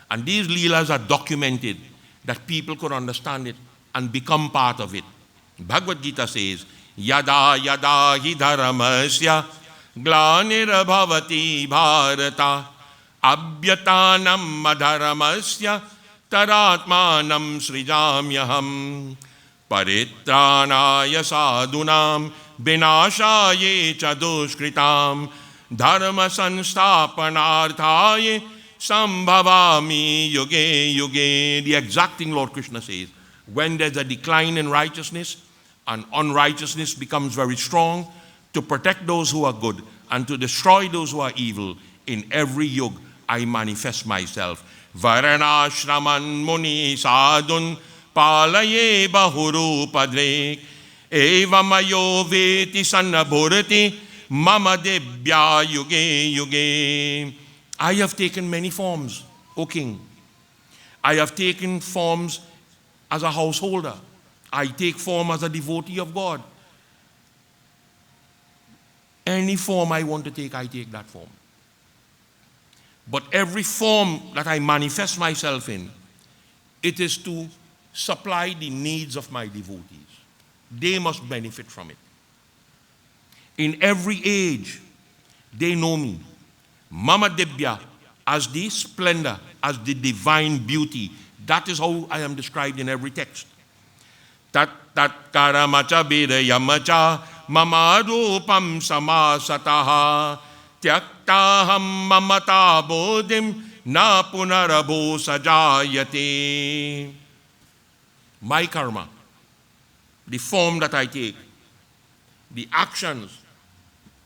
And these leelas are documented that people could understand it and become part of it. Bhagavad Gita says, Yada yada hi dharmasya glanirabhavati bharata abhyatanam madharamasya taratmanam srijamyaham paritranaya sadunam vinashaye chadushkritam dharma sanstapanarthaye sambhavami yuge yuge. The exact thing Lord Krishna says. When there's a decline in righteousness and unrighteousness becomes very strong, to protect those who are good and to destroy those who are evil, in every yug I manifest myself. Varanashraman muni sadun palaye bahuru padrek evamayo veti sannabhurati mama debya yuge yuge. I have taken many forms, O king. I have taken forms as a householder. I take form as a devotee of God. Any form I want to take, I take that form. But every form that I manifest myself in, it is to supply the needs of my devotees. They must benefit from it. In every age, they know me. Mama Debya as the splendor as the divine beauty. That is how I am described in every text. Tat tat karamacha vidayamacha mamarupam samasataha tyaktaham mamata bodhim na punarabho sajayate. My karma, the form that I take, the actions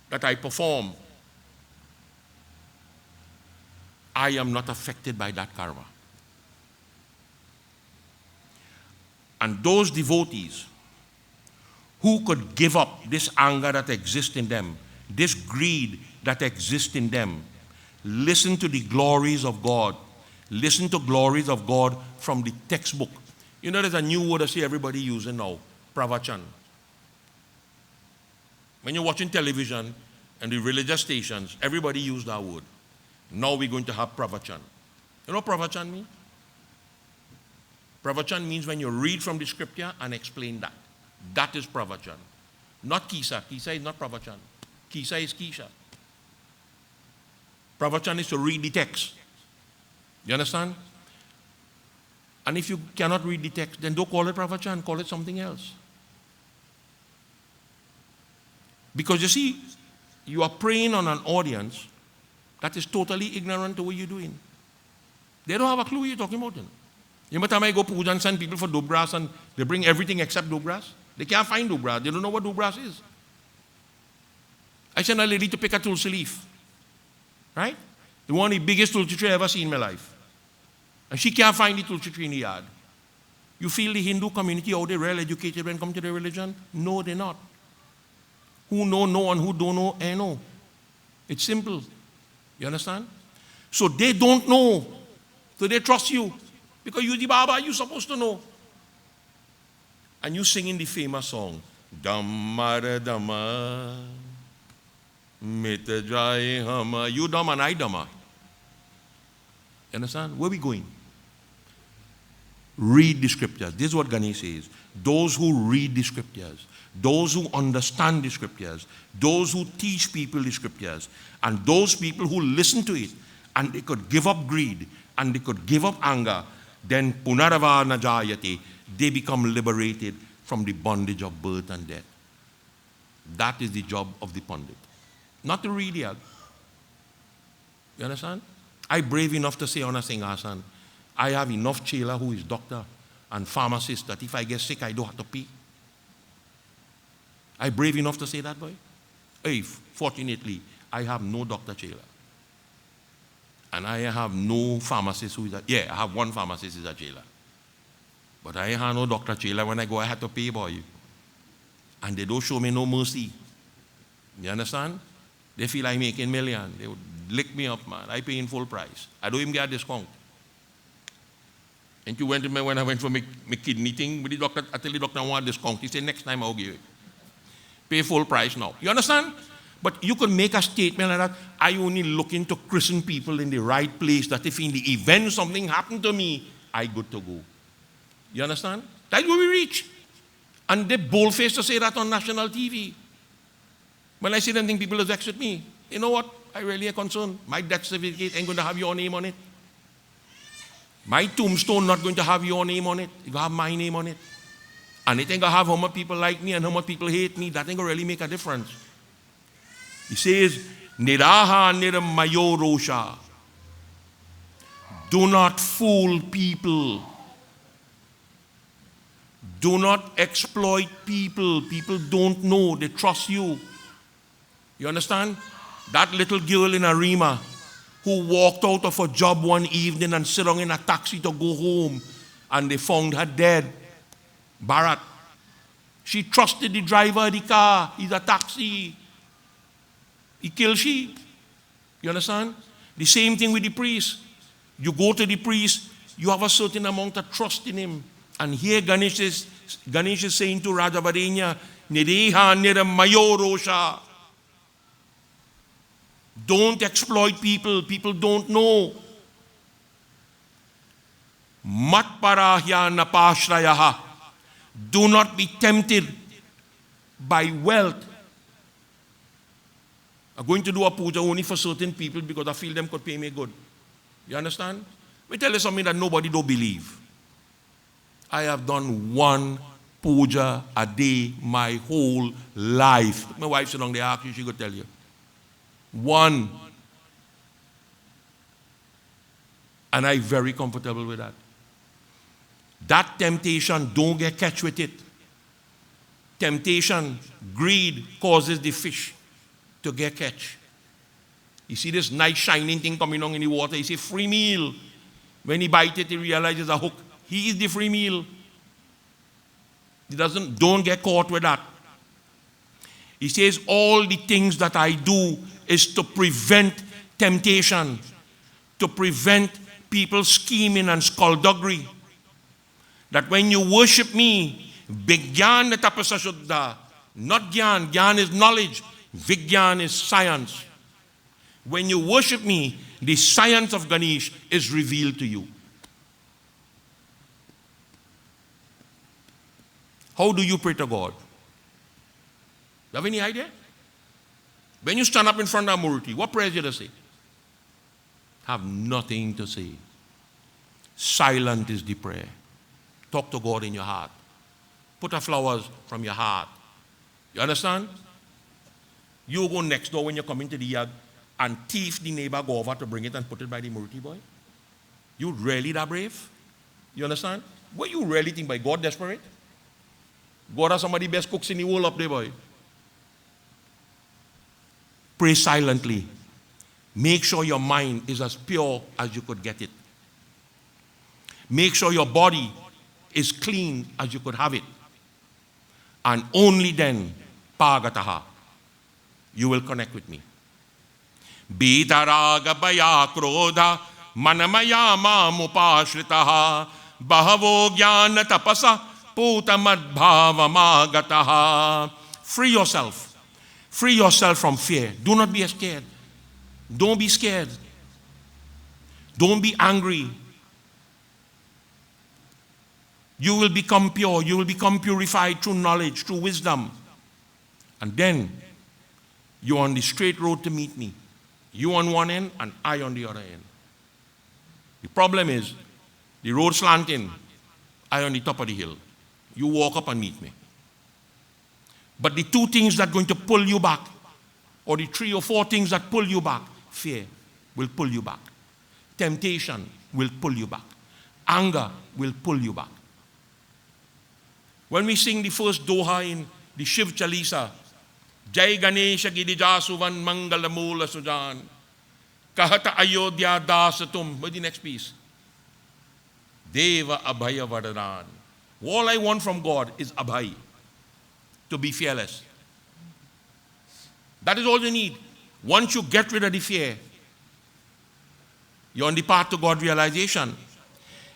that I perform, I am not affected by that karma. And those devotees who could give up this anger that exists in them, this greed that exists in them, listen to the glories of God. Listen to glories of God from the textbook. You know, there's a new word I see everybody using now, pravachan. When you're watching television and the religious stations, everybody use that word. Now we're going to have pravachan. You know what pravachan means? Pravachan means when you read from the scripture and explain that. That is pravachan. Not kisa. Kisa is not pravachan. Kisa is kisha. Pravachan is to read the text. You understand? And if you cannot read the text, then don't call it pravachan, call it something else. Because you see, you are preying on an audience that is totally ignorant to what you're doing. They don't have a clue what you're talking about. You know, time I go puja and send people for dobras and they bring everything except dobras. They can't find dobras. They don't know what dobras is. I sent a lady to pick a tulsi leaf. Right? The one of the biggest tulsi tree I ever seen in my life. And she can't find the tulsi tree in the yard. You feel the Hindu community, how they're well educated when it comes to their religion? No, they're not. Who know, and who don't know, know. It's simple. You understand? So they don't know. So they trust you. Because you the Baba, you're supposed to know. And you singing the famous song, Dhammara Dhamma, Mita Jai Hama. You Dhamma and I Dhamma. You understand? Where are we going? Read the scriptures. This is what Ganesh says. Those who read the scriptures, those who understand the scriptures, those who teach people the scriptures, and those people who listen to it, and they could give up greed, and they could give up anger, then punarava najayate, they become liberated from the bondage of birth and death. That is the job of the Pandit. Not to read it. You understand? I'm brave enough to say on a singhasan, I have enough chela who is doctor and pharmacist that if I get sick, I don't have to pay. I'm brave enough to say that, boy. Hey, fortunately, I have no doctor chela. And I have no pharmacist who is a, I have one pharmacist who is a jailer. But I have no doctor jailer. When I go, I have to pay, boy. And they don't show me no mercy. You understand? They feel I'm making million. They would lick me up, man. I pay in full price. I don't even get a discount. And you went to me when I went for my kidney thing with the doctor, I tell the doctor I want a discount. He said, next time I'll give it. Pay full price now. You understand? But you could make a statement like that. I only looking to Christian people in the right place that if in the event something happened to me, I good to go. You understand? That's where we reach. And they bold-faced to say that on national TV. When I see them, think people are vexed with me. You know what? I really am concerned. My death certificate ain't going to have your name on it. My tombstone not going to have your name on it. It's going to have my name on it. And it ain't going to have how much people like me and how much people hate me. That ain't going to really make a difference. He says, Niraha niramayo rosha. Do not fool people. Do not exploit people. People don't know. They trust you. You understand? That little girl in Arima who walked out of a job one evening and sit down in a taxi to go home and they found her dead. Bharat. She trusted the driver of the car. He's a taxi. He killed sheep. You understand? The same thing with the priest. You go to the priest, you have a certain amount of trust in him. And here Ganesh is saying to Rajavadenya, Nireha niramayo rosha. Don't exploit people. People don't know. Matparahya napashrayaha. Do not be tempted by wealth. I'm going to do a puja only for certain people because I feel them could pay me good. You understand? me tell you something that nobody don't believe. I have done one puja a day my whole life. My wife sit down there, ask you, she could tell you. One. And I'm very comfortable with that. That temptation, don't get catch with it. Temptation, greed causes the fish to get catch. You see this nice shining thing coming on in the water, you see free meal. When he bites it, he realizes a hook. He is the free meal. Don't get caught with that. He says, all the things that I do is to prevent temptation, to prevent people scheming and skullduggery. That when you worship me, Vigyan tapasa shuddha. Not Gyan. Gyan is knowledge. Vigyan is science. When you worship me, the science of Ganesh is revealed to you. How do you pray to God? You have any idea? When you stand up in front of a Murti, what prayers you to say? Have nothing to say. Silent is the prayer. Talk to God in your heart. Put a flowers from your heart. You understand? You go next door when you come into the yard and thief the neighbor go over to bring it and put it by the Murti boy. You really that brave? You understand? What you really think by God desperate? God has some of the best cooks in the world up there, boy. Pray silently. Make sure your mind is as pure as you could get it. Make sure your body is clean as you could have it. And only then, Pagataha, you will connect with me. Bitaraga baya krodha manamaya mamupashritaha bahavo jnana tapasa Putamadbhavamagataha. Free yourself. Free yourself from fear. Do not be scared. Don't be scared. Don't be angry. You will become pure. You will become purified through knowledge, through wisdom. And then you're on the straight road to meet me. You on one end and I on the other end. The problem is the road slanting, I on the top of the hill. You walk up and meet me. But the two things that are going to pull you back, or the 3 or 4 things that pull you back, fear will pull you back. Temptation will pull you back. Anger will pull you back. When we sing the first doha in the Shiv Chalisa, Jai Ganesh Gidijasuvan Mangalamula Sujan, Kahata Ayodhya Dasatum, what's the next piece? Deva Abhaya Vadadan. All I want from God is Abhay, to be fearless. That is all you need. Once you get rid of the fear, you're on the path to God realization.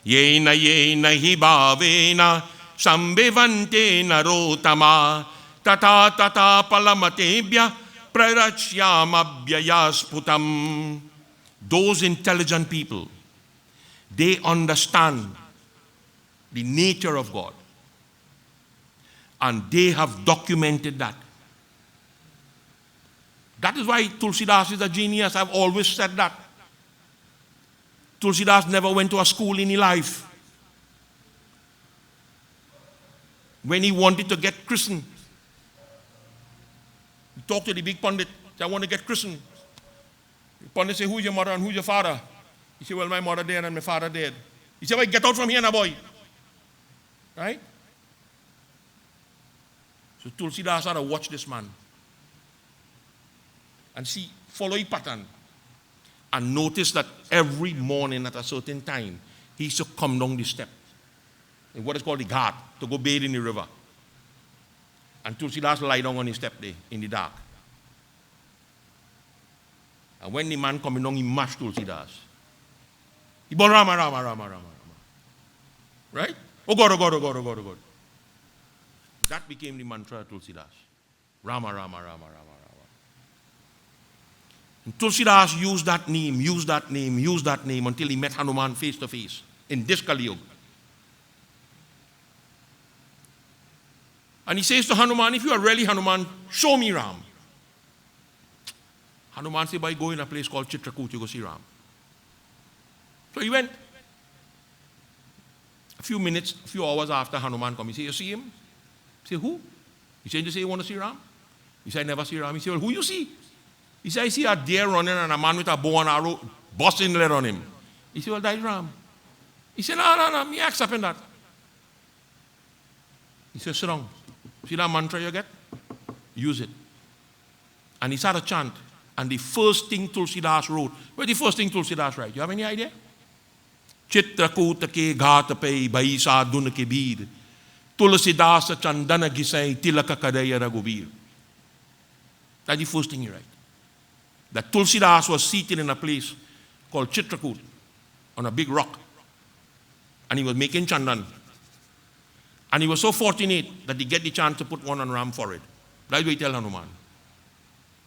Yena yena hi bhavena sambevante narotama tata tata palamatebhya prarachyamabhyayasputam. Those intelligent people, they understand the nature of God. And they have documented that. That is why Tulsidas is a genius. I've always said that. Tulsidas never went to a school in his life. When he wanted to get christened, he talked to the big Pandit. He said, I want to get christened. The Pandit said, who's your mother and who's your father? He said, well, my mother dead and my father dead. He said, well, get out from here now, boy. Right? So Tulsidas had to watch this man and see, follow his pattern, and notice that every morning at a certain time, he used to come down the step in what is called the ghat, to go bathe in the river. And Tulsidas lie down on his step there in the dark. And when the man coming down, he mashed Tulsidas. He bought Rama, Rama, Rama, Rama, Rama. Right? Oh God, oh God, oh God, oh God, oh God. That became the mantra of Tulsidas. Rama, Rama, Rama, Rama, Rama. And Tulsidas used that name until he met Hanuman face to face in this Kali Yuga. And he says to Hanuman, if you are really Hanuman, show me Ram. Hanuman said, by go in a place called Chitrakoot, you go see Ram. So he went. few minutes, a few hours after Hanuman come, he say, you see him? I say, who? He said, you say you want to see Ram? He said, I never see Ram. He said, well, who you see? He said, I see a deer running and a man with a bow and arrow busting lead on him. He said, well, that's Ram. He said, no, me accepting that. He said, sit down. See that mantra you get? Use it. And he started a chant. And the first thing Tulsidas wrote, what's the first thing Tulsidas write? You have any idea? Chitrakoota ke ghat pe bhai sadhun ke beer. Tulsidas chandana gisai tilaka kadaya raghubir. That's the first thing he write. That Tulsidas was seated in a place called Chitrakoot on a big rock. And he was making chandan. And he was so fortunate that he get the chance to put one on Ram's forehead. That's what he tell Hanuman.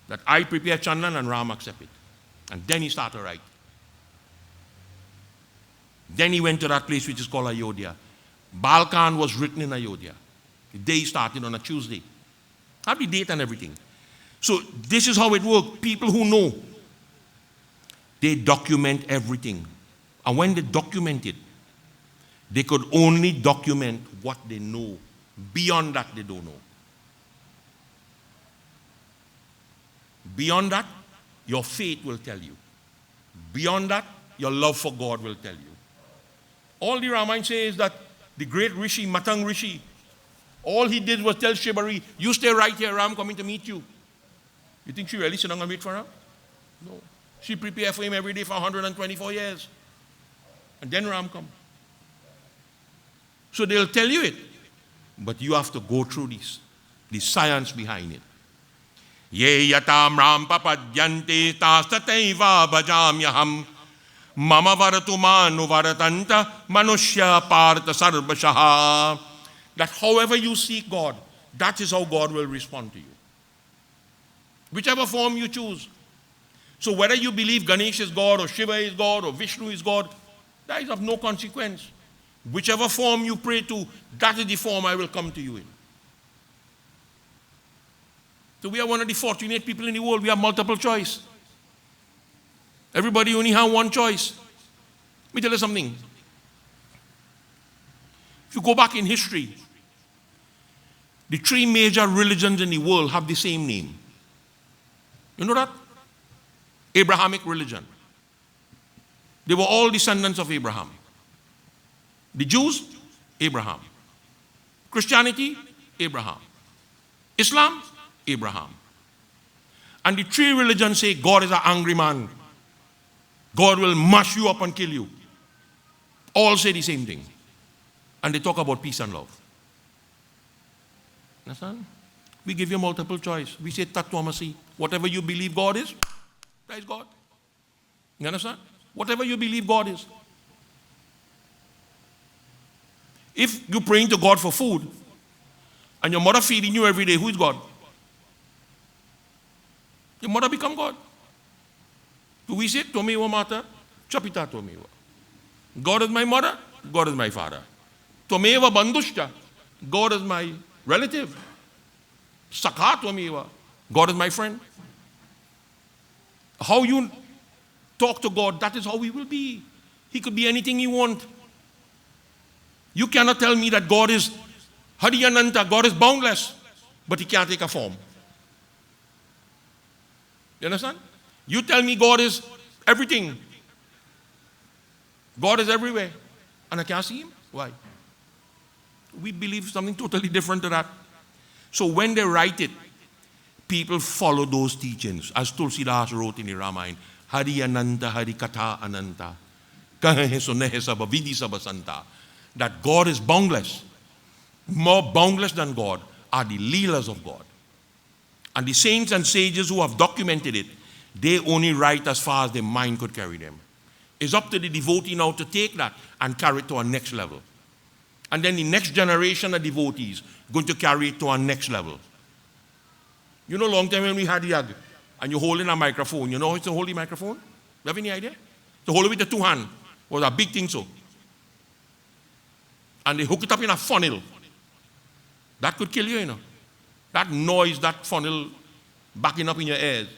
That I prepare chandan and Ram accept it. And then he started to write. Then he went to that place which is called Ayodhya. Balkan was written in Ayodhya. The day started on a Tuesday. Have the date and everything. So this is how it works. People who know, they document everything. And when they document it, they could only document what they know. Beyond that, they don't know. Beyond that, your faith will tell you. Beyond that, your love for God will tell you. All the Ramayana says that the great Rishi, Matang Rishi, all he did was tell Shibari, you stay right here, Ram coming to meet you. You think she really sit down and wait for him? No. She prepared for him every day for 124 years. And then Ram come. So they'll tell you it. But you have to go through this, the science behind it. Ye yatam ram papadyante tastataiva bhajamyaham mama varatu manu varatanta manushya partha sarvashaha. That however you seek God, that is how God will respond to you. Whichever form you choose. So whether you believe Ganesh is God or Shiva is God or Vishnu is God, that is of no consequence. Whichever form you pray to, that is the form I will come to you in. So we are one of the fortunate people in the world. We have multiple choice. Everybody only have one choice. Let me tell you something. If you go back in history, the three major religions in the world have the same name. You know that? Abrahamic religion. They were all descendants of Abraham. The Jews, Abraham. Christianity, Abraham. Islam, Abraham. And the three religions say God is an angry man. God will mash you up and kill you. All say the same thing. And they talk about peace and love. Understand? We give you multiple choice. We say Tattvamasi. Whatever you believe God is, that is God. You understand? Whatever you believe God is. If you're praying to God for food, and your mother feeding you every day, who is God? Your mother become God. Do we say, Tomeva Mata, Chapita Tomeva? God is my mother, God is my father. Tomeva Bandushta, God is my relative. Sakha Tomeva, God is my friend. How you talk to God, that is how He will be. He could be anything you want. You cannot tell me that God is Hariyananta, God is boundless, but He can't take a form. You understand? You tell me God is everything. God is everywhere. And I can't see Him? Why? We believe something totally different to that. So when they write it, people follow those teachings. As Tulsidas wrote in the Ramayana, Hari Ananta, Hari Katha Ananta, Kahe Sunehe Saba, Vidhi Saba Santa. That God is boundless. More boundless than God are the Leelas of God. And the saints and sages who have documented it, they only write as far as their mind could carry them. It's up to the devotee now to take that and carry it to a next level. And then the next generation of devotees going to carry it to a next level. You know, long time when we had Yagya, and you're holding a microphone, you know how it's to hold the microphone? You have any idea? To hold it with the two hands was a big thing so. And they hook it up in a funnel. That could kill you, you know. That noise, that funnel backing up in your ears.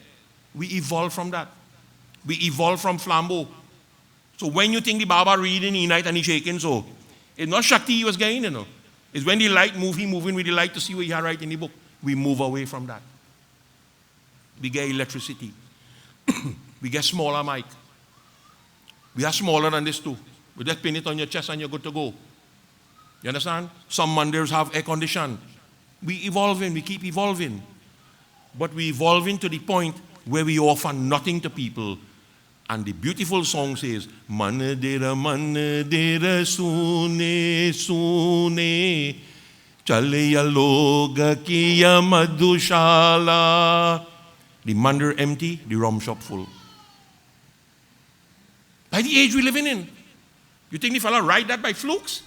We evolved from that. We evolved from flambeau. So when you think the Baba reading in the night and he's shaking so, It's not Shakti he was getting, you know. It's when the light move, he moving with the light to see what he had right in the book. We move away from that. We get electricity. We get smaller mic. We are smaller than this too. We just pin it on your chest and you're good to go. You understand? Some mandirs have air condition. We evolving, we keep evolving. But we evolving to the point where we offer nothing to people. And the beautiful song says, Manadira sune sune Chaleya loga kiya madhushala. The mandir empty, the rum shop full. By the age we're living in. You think the fella write that by flukes?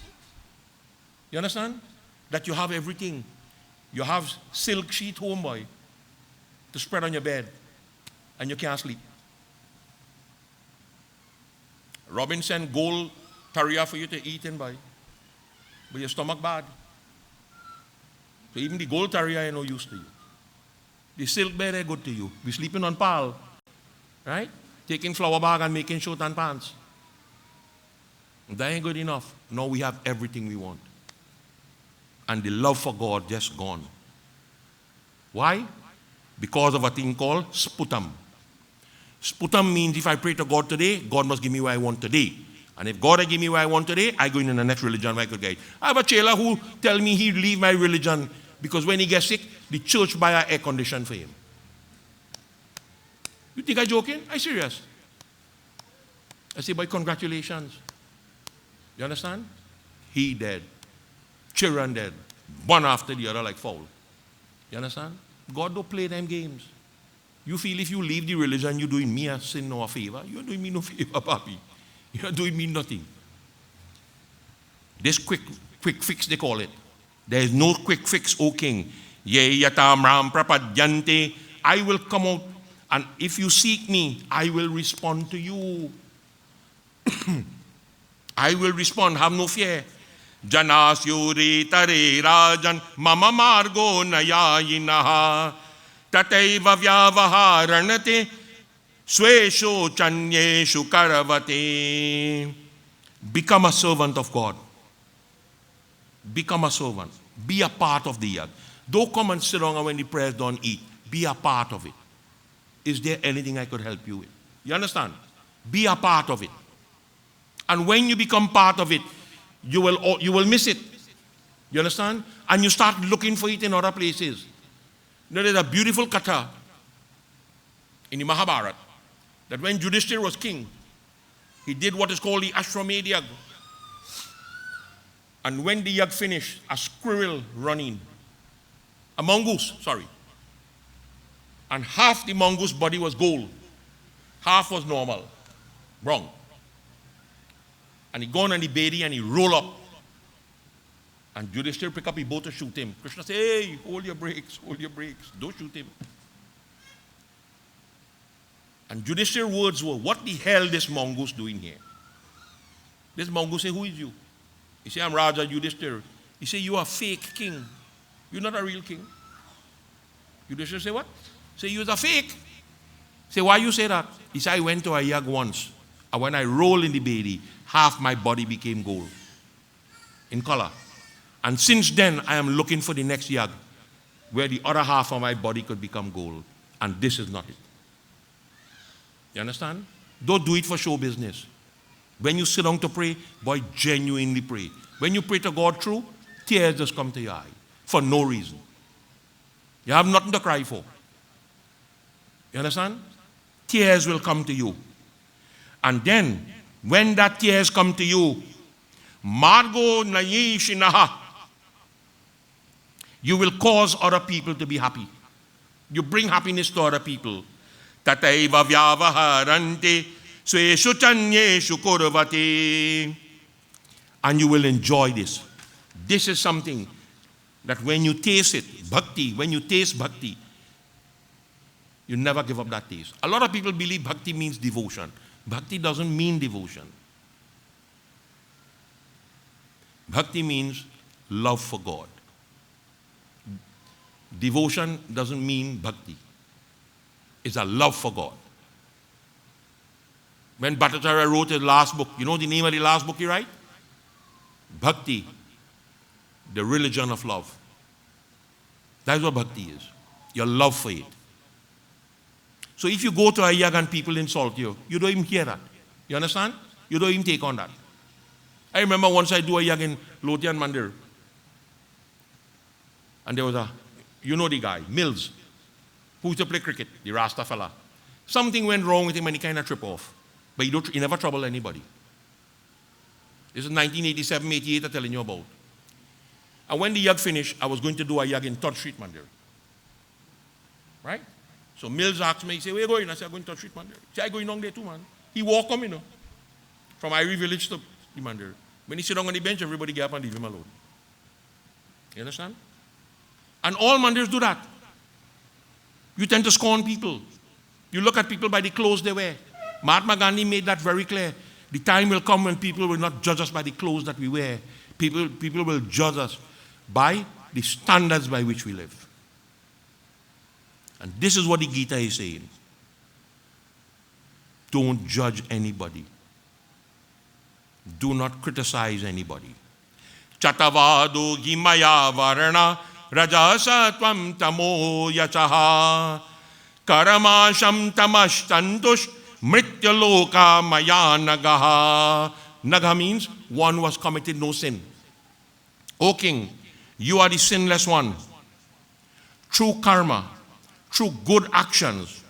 You understand? That you have everything. You have silk sheet homeboy to spread on your bed and you can't sleep. Robin sent gold tarrier for you to eat and buy, but your stomach bad. So even the gold tarrier ain't no use to you. The silk bed ain't good to you. We're sleeping on pal, right? Taking flower bag and making shirt and pants. That ain't good enough. Now we have everything we want. And the love for God just gone. Why? Because of a thing called sputum. Sputum means if I pray to God today, God must give me what I want today. And if God give me what I want today, I go in the next religion where I could get it. I have a chela who tell me he'd leave my religion because when he gets sick, the church buy an air condition for him. You think I'm joking? I'm serious. I say, boy, congratulations. You understand? He dead. Children dead. One after the other like foul. You understand? God don't play them games. You feel if you leave the religion, you're doing me a sin or a favor. You're doing me no favor, papi. You're doing me nothing. This quick fix, they call it. There is no quick fix, O king. Ye yatam ram prapadyante. I will come out, and if you seek me, I will respond to you. I will respond, have no fear. Janas yuri tare rajan mama margo nayayinaha. Tataiva vyavaharanate swesho chanyeshu karavate. Become a servant of God. Become a servant. Be a part of the yag. Don't come and sit down and when the prayers don't eat. Be a part of it. Is there anything I could help you with? You understand? Be a part of it. And when you become part of it, you will miss it. You understand? And you start looking for it in other places. You know, there's a beautiful katha in the Mahabharata that when Yudhishthira was king, he did what is called the Ashwamedh Yag. And when the yag finished, a squirrel running, a mongoose, sorry. And half the mongoose body was gold, half was normal, wrong. And he gone and he bade and he roll up. And Yudhishthira pick up his bow to shoot him. Krishna say, hey, hold your brakes, don't shoot him. And Yudhishthira's words were, what the hell this mongoose doing here? This mongoose say, who is you? He say, I'm Raja Yudhishthira. He say, you are a fake king. You're not a real king. Yudhishthira say, what? Say, you're a fake. Say, why you say that? He say, I went to a yag once. And when I roll in the bedi, half my body became gold in color. And since then, I am looking for the next yag where the other half of my body could become gold. And this is not it. You understand? Don't do it for show business. When you sit down to pray, boy, genuinely pray. When you pray to God through, tears just come to your eye for no reason. You have nothing to cry for. You understand? Tears will come to you. And then, when that tears come to you, Margo Nayishinaha, you will cause other people to be happy. You bring happiness to other people. Tataiva vyavaharante sweshu chanyeshu kurvate. And you will enjoy this. This is something that when you taste it, bhakti, when you taste bhakti, you never give up that taste. A lot of people believe bhakti means devotion. Bhakti doesn't mean devotion. Bhakti means love for God. Devotion doesn't mean bhakti. It's a love for God. When Bhattacharya wrote his last book, you know the name of the last book he wrote? Bhakti, the religion of love. That's what bhakti is. Your love for it. So if you go to a yag and people insult you, you don't even hear that. You understand? You don't even take on that. I remember once I do a yag in Lotian Mandir. And there was you know the guy, Mills, who used to play cricket, the Rasta fella. Something went wrong with him and he kind of tripped off. But he never troubled anybody. This is 1987, 88 I'm telling you about. And when the yag finished, I was going to do a yag in 3rd Street Mandir. Right? So Mills asked me, he said, where are you going? I said, I'm going to 3rd Street Mandir. He said, I'm going down there too, man. He walked home, from Irie Village to the Mandir. When he sit down on the bench, everybody get up and leave him alone. You understand? And all Mandirs do that. You tend to scorn people. You look at people by the clothes they wear. Mahatma Gandhi made that very clear. The time will come when people will not judge us by the clothes that we wear. People will judge us by the standards by which we live. And this is what the Gita is saying. Don't judge anybody. Do not criticize anybody. Chatavado gimaya varana rajasa tvam tamo yachaha karamasham tamashtantush mrityaloka maya nagaha. Naga means one who has committed no sin. O king, you are the sinless one. Through karma, through good actions,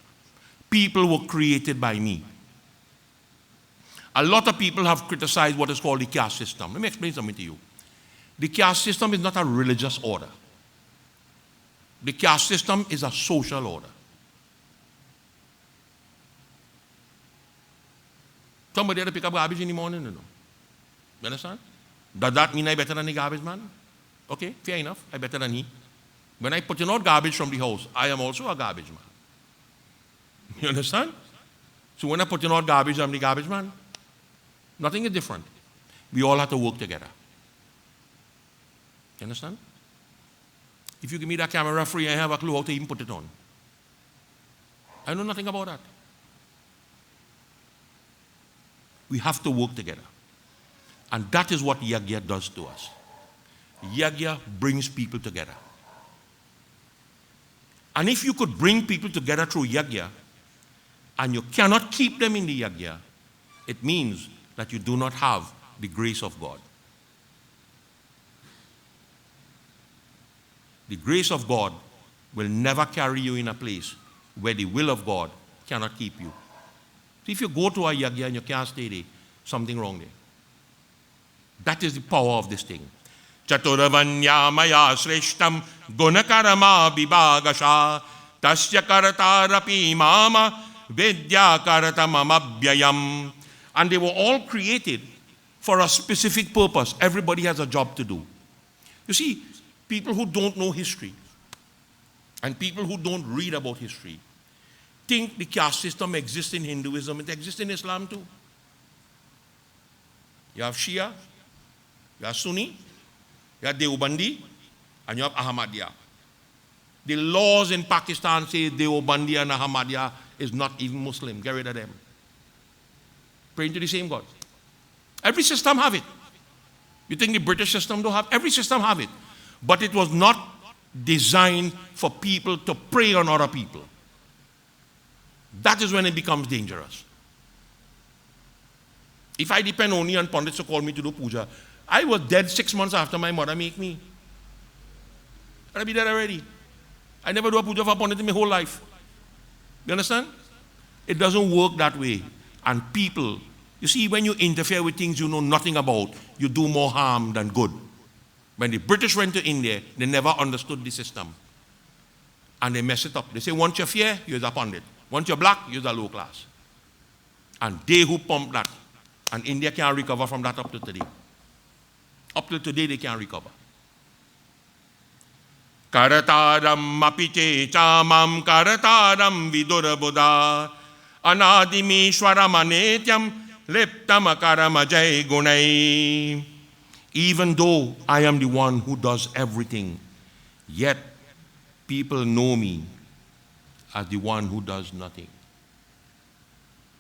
people were created by me. A lot of people have criticized what is called the caste system. Let me explain something to you. The caste system is not a religious order. The caste system is a social order. Somebody had to pick up garbage in the morning, You understand? Does that mean I'm better than the garbage man? Okay, fair enough, I'm better than he. When I put out garbage from the house, I am also a garbage man. You understand? So when I put out garbage, I'm the garbage man. Nothing is different. We all have to work together. You understand? If you give me that camera free, I have a clue how to even put it on. I know nothing about that. We have to work together. And that is what Yagya does to us. Yagya brings people together. And if you could bring people together through Yagya, and you cannot keep them in the Yagya, it means that you do not have the grace of God. The grace of God will never carry you in a place where the will of God cannot keep you. So if you go to a Yagya and you can't stay there, something wrong there. That is the power of this thing. Chaturavanya maya sreshtam gunakarama vibhagasha tasya karatarapi mama vidya karatamamabhyayam. And they were all created for a specific purpose. Everybody has a job to do. You see, people who don't know history and people who don't read about history think the caste system exists in Hinduism. It exists in Islam too. You have Shia, you have Sunni, you have Deobandi, and you have Ahmadiyya. The laws in Pakistan say Deobandi and Ahmadiyya is not even Muslim. Get rid of them. Praying to the same God. Every system have it. You think the British system don't have? Every system have it. But it was not designed for people to prey on other people. That is when it becomes dangerous. If I depend only on Pandits to call me to do puja, I was dead 6 months after my mother make me. I'd be dead already. I never do a puja for Pandit in my whole life. You understand? It doesn't work that way. And people, you see, when you interfere with things you know nothing about, you do more harm than good. When the British went to India, they never understood the system. And they mess it up. They say, once you're fair, you're a Pandit. Once you're black, you're a low class. And they who pump that. And India can't recover from that up to today. Up to today, they can't recover. Karataram apite chamam karataram vidura buddha anadimishwaram anetyam liptam akaramajay gunai. Even though I am the one who does everything, yet people know me as the one who does nothing.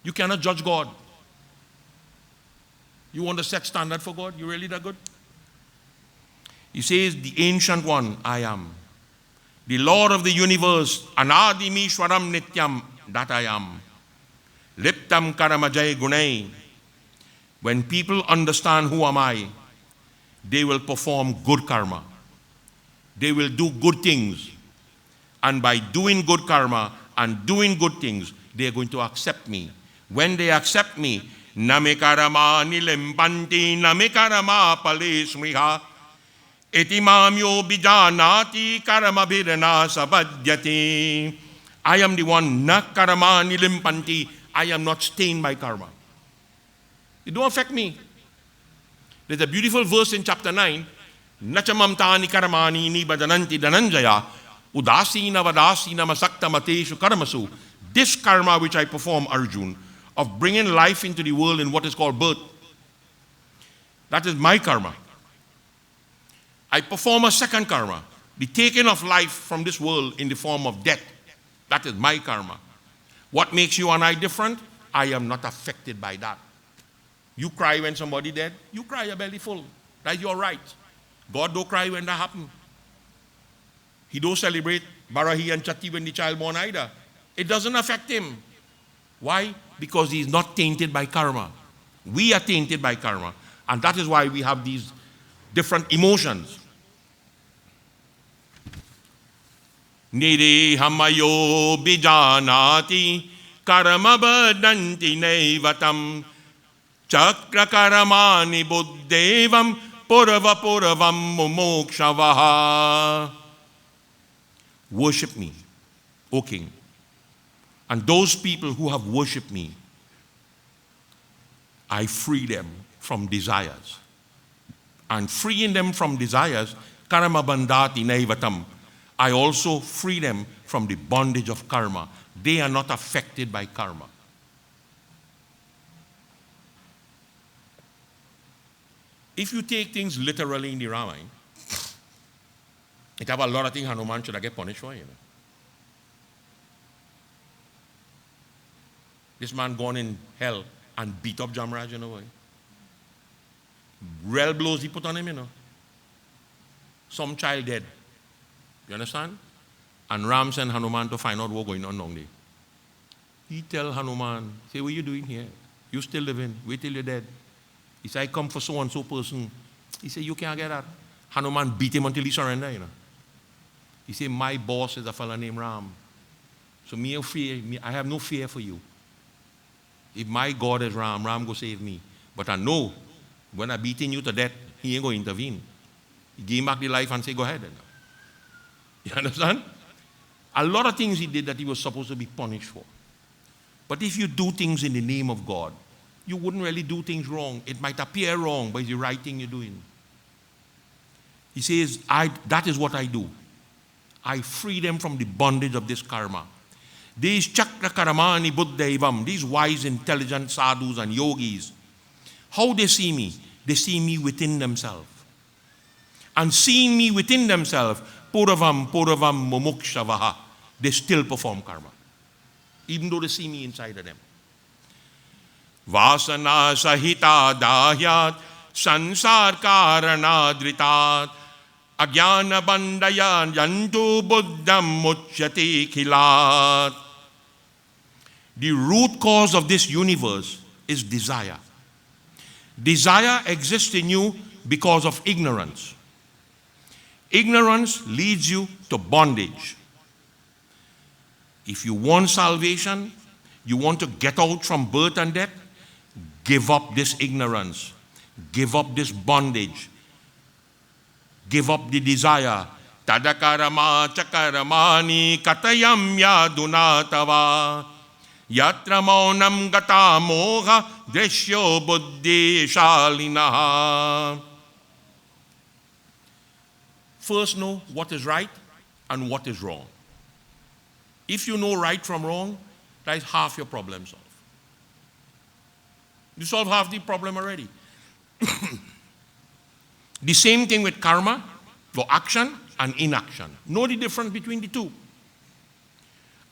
You cannot judge God. You want to set standard for God? You really that good? He says, the Ancient One, I am. The Lord of the universe, Anadimishwaram Nityam, that I am. Liptam Karamajay Gunay. When people understand who am I, they will perform good karma. They will do good things. And by doing good karma and doing good things, they are going to accept me. When they accept me, Namikarama nilimpanti namikarama palesmiha etimamyo bijanati karamabhirana sabadyati. I am the one, na karama nilimpanti. I am not stained by karma. It don't affect me. There's a beautiful verse in chapter 9. Nachamamtani karamani ni badananti dananjaya udasina vadasina masakta mateshu karmasu. This karma which I perform, Arjun, of bringing life into the world in what is called birth, that is my karma. I perform a second karma, the taking of life from this world in the form of death. That is my karma. What makes you and I different? I am not affected by that. You cry when somebody dead, you cry your belly full. That's your right. God don't cry when that happens. He don't celebrate Barahi and Chatti when the child born either. It doesn't affect him. Why? Because he is not tainted by karma. We are tainted by karma. And that is why we have these different emotions. Niri hamayo bijanati karma badanti naivatam chakra karamani buddhevam purava puravam mumokshavaha. Worship me, O King. And those people who have worshipped me, I free them from desires. And freeing them from desires, karma bandati naivatam, I also free them from the bondage of karma. They are not affected by karma. If you take things literally in the Ramayana, it have a lot of things Hanuman should have get punished for, you know. This man gone in hell and beat up Jamraj, you know. Real blows he put on him, you know. Some child dead. You understand? And Ram sent Hanuman to find out what's going on down there. He tell Hanuman, say, what are you doing here? You still living. Wait till you're dead. He said, I come for so-and-so person. He said, you can't get that. Hanuman beat him until he surrendered, you know. He said, my boss is a fellow named Ram. So I have no fear for you. If my God is Ram, Ram go save me. But I know when I'm beating you to death, he ain't going to intervene. He gave him back the life and say, go ahead. You understand? A lot of things he did that he was supposed to be punished for. But if you do things in the name of God, you wouldn't really do things wrong. It might appear wrong, but it's the right thing you're doing. He says, that is what I do. I free them from the bondage of this karma. These chakra karamani buddhaivam, these wise, intelligent sadhus and yogis, how they see me? They see me within themselves. And seeing me within themselves, puravam mumukshavaha, they still perform karma. Even though they see me inside of them. Vasana sahita dahyat sansar karanadritat agyana bandaya yantu buddham muchyati khilat. The root cause of this universe is desire. Desire exists in you because of ignorance. Ignorance leads you to bondage. If you want salvation, you want to get out from birth and death, give up this ignorance. Give up this bondage. Give up the desire. Tadakarama chakaramani katayam yadunatava yatra maunam gata moha dreshyo buddhi shalinaha. First know what is right and what is wrong. If you know right from wrong, that is half your problem solved. You solve half the problem already. The same thing with karma, for action and inaction. Know the difference between the two.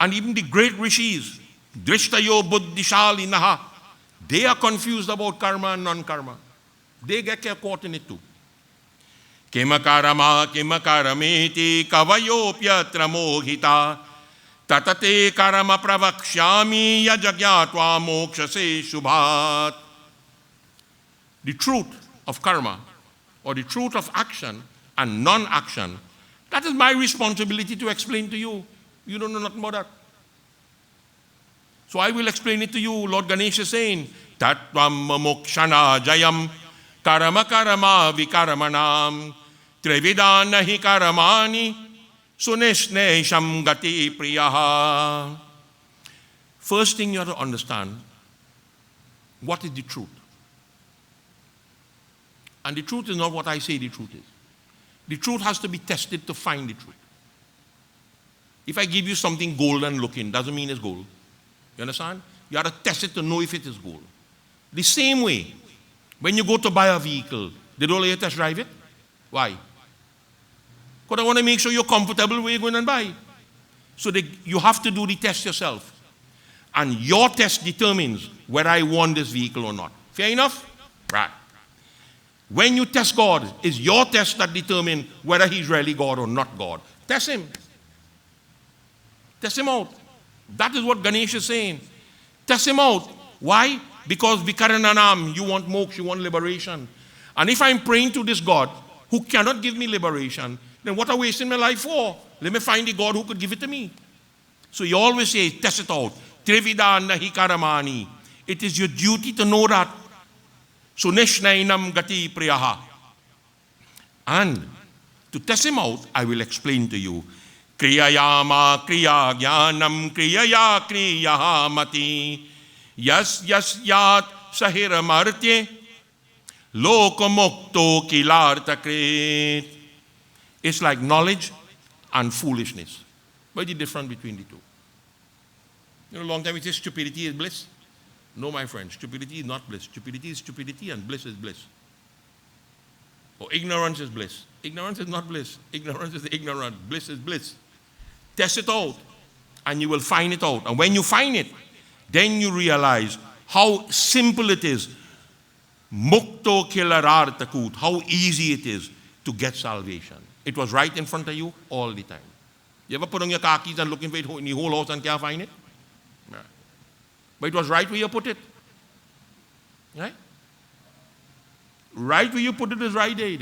And even the great rishis, drishtayo buddhishalinaha, they are confused about karma and non-karma. They get caught in it too. Kimakarama kimakarameti kavayopyatra mohita tatate karama pravakshami yajagyatva mokshase shubhat. The truth of karma, or the truth of action and non-action, that is my responsibility to explain to you. You don't know nothing about that. So I will explain it to you. Lord Ganesh is saying, Tattvam mokshana jayam karama karama vikaramanam trividana hi karamani suneshnesham gati priyaha. First thing you have to understand, what is the truth? And the truth is not what I say the truth is. The truth has to be tested to find the truth. If I give you something golden looking, doesn't mean it's gold. You understand? You have to test it to know if it is gold. The same way, when you go to buy a vehicle, they don't let you test drive it. Why? Because I want to make sure you're comfortable where you're going and buy. So you have to do the test yourself. And your test determines whether I want this vehicle or not. Fair enough? Right. When you test God, it's your test that determines whether he's really God or not God. Test him. Test him out. That is what Ganesh is saying. Test him out. Why? Because Vikarananam, you want moksha, you want liberation. And if I'm praying to this God who cannot give me liberation, then what am I wasting my life for? Let me find the God who could give it to me. So he always says, test it out. Trividana hi karamani. It is your duty to know that. So neshnainam gati priyaha. And to test him out, I will explain to you. Kriyayama kriya jnanam kriyaya kriyaha mati. Yas yat sahiramartye lokamokto kilartakrit. It's like knowledge and foolishness. What's the difference between the two? You know, a long time we say stupidity is bliss. No, my friend, stupidity is not bliss. Stupidity is stupidity and bliss is bliss. Or ignorance is bliss. Ignorance is not bliss. Ignorance is ignorant. Bliss is bliss. Test it out and you will find it out. And when you find it, then you realize how simple it is. Mukto kilarartakut. How easy it is to get salvation. It was right in front of you all the time. You ever put on your car keys and looking for it in the whole house and can't find it? Yeah. But it was right where you put it. Right? Right where you put it is right there.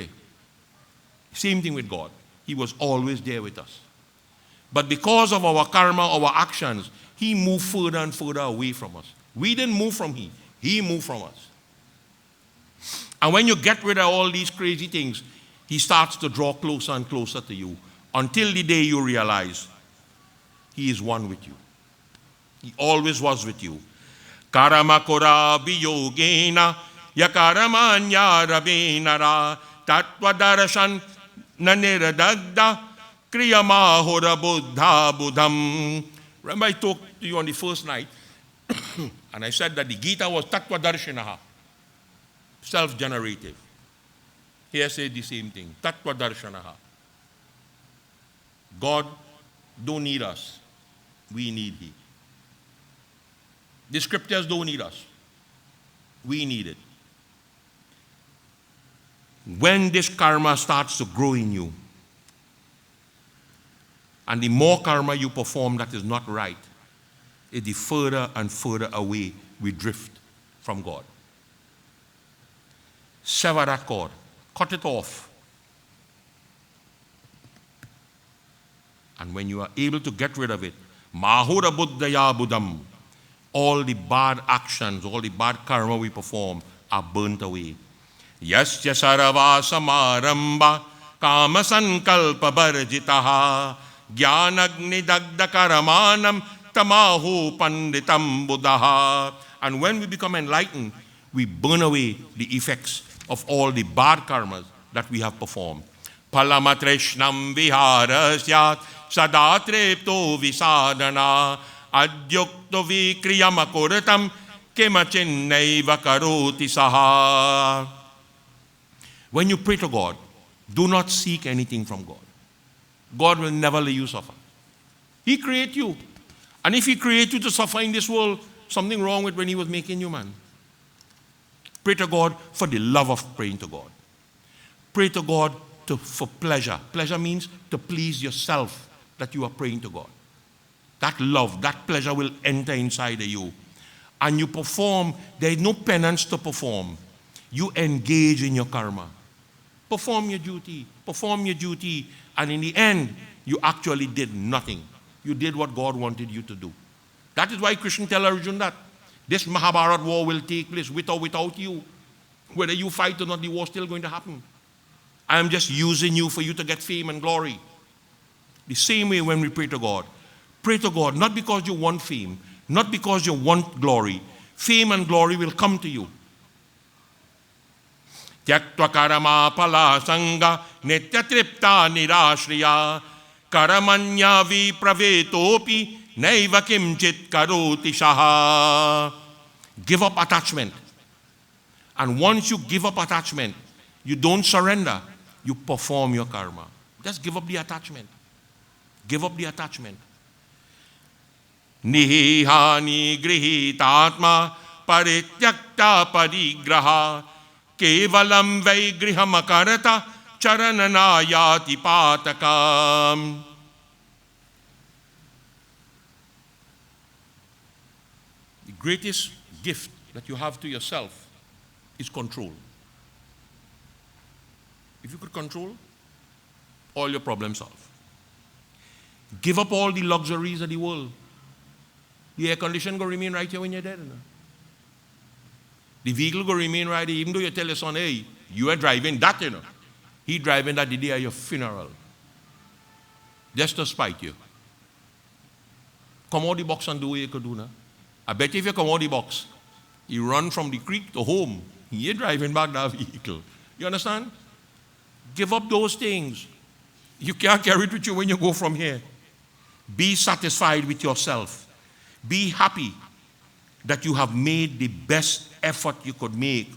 Same thing with God. He was always there with us. But because of our karma, our actions, he moved further and further away from us. We didn't move from him. He moved from us. And when you get rid of all these crazy things, he starts to draw closer and closer to you until the day you realize he is one with you. He always was with you. Karamakura viyogena yakaramanya rabinara tatvadarashan naniradagda kriyamahura buddha buddham. Remember I talked to you on the first night and I said that the Gita was tatvadarshanaha, self-generative. Here I say the same thing, tatvadarshanaha. God don't need us, we need him. The scriptures don't need us, we need it. When this karma starts to grow in you, and the more karma you perform that is not right, the further and further away we drift from God. Sever that cord, cut it off. And when you are able to get rid of it, Mahura Buddhaya Buddham, all the bad actions, all the bad karma we perform are burnt away. Yasya sarava samaramba kama sankalpa barjitaha jnanagni dagda karamanam tamahu panditam buddhaha. And when we become enlightened, we burn away the effects of all the bad karmas that we have performed. Palamatreshnam viharasyat sadatrepto visadana adyukto vikriyamakurtam kemachinnaiva karoti saha. When you pray to God, do not seek anything from God. God will never let you suffer. He created you. And if he created you to suffer in this world, something wrong with when he was making you, man. Pray to God for the love of praying to God. Pray to God for pleasure. Pleasure means to please yourself, that you are praying to God. That love, that pleasure will enter inside of you. And you perform. There is no penance to perform. You engage in your karma. Perform your duty. Perform your duty. And in the end, you actually did nothing. You did what God wanted you to do. That is why Krishna tells Arjuna that this Mahabharata war will take place with or without you. Whether you fight or not, the war is still going to happen. I am just using you for you to get fame and glory. The same way when we pray to God not because you want fame, not because you want glory. Fame and glory will come to you. Tyaktva karama pala sanga nityatripta nirashriya karamanya vipravetopi naiva kimchit karoti shaha. Give up attachment. And once you give up attachment, you don't surrender. You perform your karma. Just give up the attachment. Give up the attachment. Nihihani grihitatma parityakta parigraha kevalam vaigrihamakarata charananayati patakam. The greatest gift that you have to yourself is control. If you could control, all your problems solved. Give up all the luxuries of the world. The air condition will remain right here when you're dead. You know? The vehicle will remain right here, even though you tell your son, hey, you are driving that, you know. He driving that the day of your funeral. Just to spite you. Come out the box and do what you could do now. I bet you if you come out the box, you run from the creek to home. You're driving back that vehicle. You understand? Give up those things. You can't carry it with you when you go from here. Be satisfied with yourself. Be happy that you have made the best effort you could make.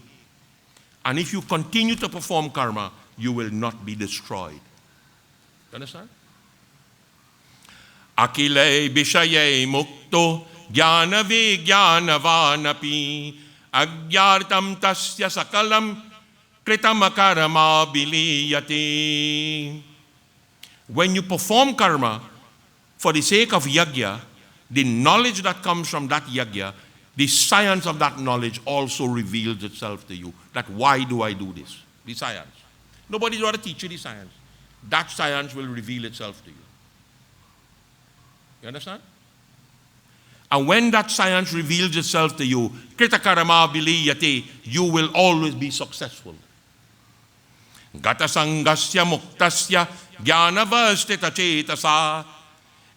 And if you continue to perform karma, you will not be destroyed. You understand? Akile bishaye mukto jnana vijnanavanapi agyartam tasya sakalam kritamakarama biliyati. When you perform karma for the sake of Yagya, the knowledge that comes from that Yagya, the science of that knowledge also reveals itself to you. That why do I do this? The science. Nobody's going to teach you the science. That science will reveal itself to you. You understand? And when that science reveals itself to you, kritakarama biliyate, you will always be successful. Gata sangasya muktasya jnanavastita chetasa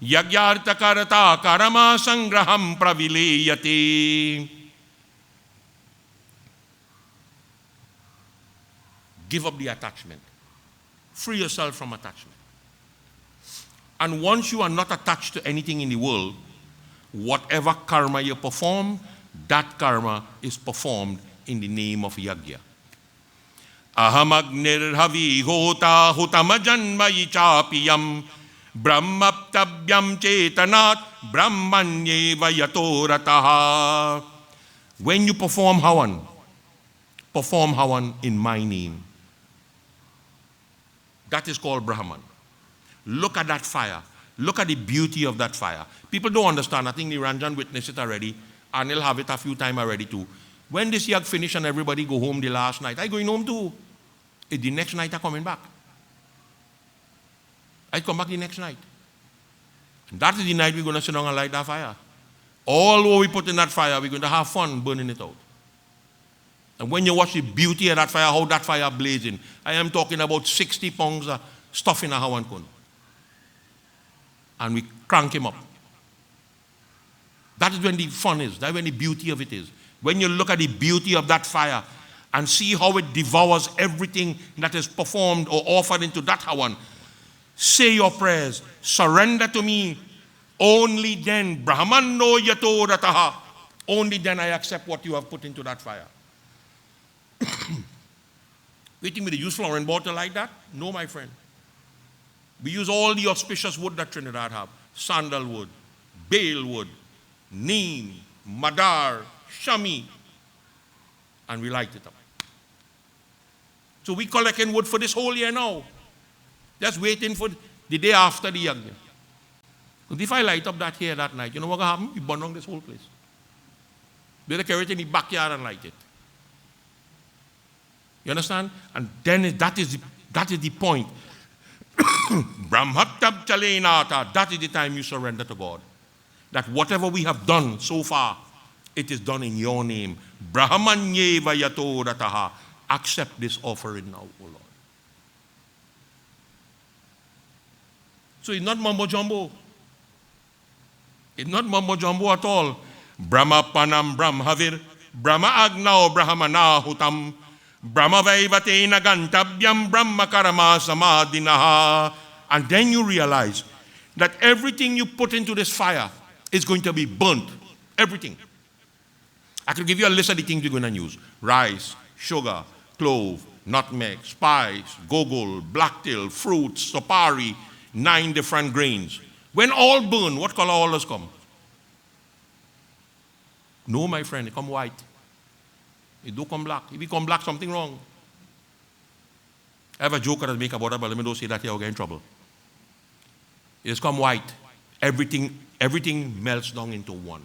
yagyarta karata karama sangraham praviliyate. Give up the attachment. Free yourself from attachment. And once you are not attached to anything in the world, whatever karma you perform, that karma is performed in the name of Yagya. Ahamagnirhavi hota hutamajanma ichapiyam brahmaptabyam chetanat brahmanyeva yatorataha. When you perform havan in my name. That is called Brahman. Look at that fire. Look at the beauty of that fire. People don't understand. I think Niranjan witnessed it already, and he'll have it a few times already too. When this yag finish and everybody go home the last night, I going home too. The next night I coming back. I come back the next night. And that is the night we're going to sit down and light that fire. All what we put in that fire, we're going to have fun burning it out. And when you watch the beauty of that fire, how that fire blazing, I am talking about 60 pounds of stuff in a hawan kun. And we crank him up. That is when the fun is. That's when the beauty of it is. When you look at the beauty of that fire and see how it devours everything that is performed or offered into that hawan, say your prayers, surrender to me. Only then, Brahman no yato rataha, only then I accept what you have put into that fire. Waiting with a used flooring bottle like that? No, my friend. We use all the auspicious wood that Trinidad have. Sandalwood, bale wood, neem, madar, shami. And we light it up. So we collecting wood for this whole year now. Just waiting for the day after the Yagya. Because if I light up that here that night, you know what will happen? We burn down this whole place. Better carry it in the backyard and light it. You understand? And then that is the point. Brahmatab chalenata. That is the time you surrender to God. That whatever we have done so far, it is done in your name. Brahmanyeva yato rataha. Accept this offering now, O Lord. So it's not mumbo jumbo. It's not mumbo jumbo at all. Brahma panam brahmavir. Brahma agnao brahmana hutam. Brahma vaivatena gantabyam brahma karama samadhinaha. And then you realize that everything you put into this fire is going to be burnt. Everything. I can give you a list of the things you're going to use. Rice, sugar, clove, nutmeg, spice, gogol, blacktail, fruits, sopari, 9 different grains. When all burn, what color all does come? No, my friend, it come white. It do come black. If it come black, something wrong. I have a joke that I make about it, but let me don't say that here, I'll get in trouble. It has come white. Everything melts down into one.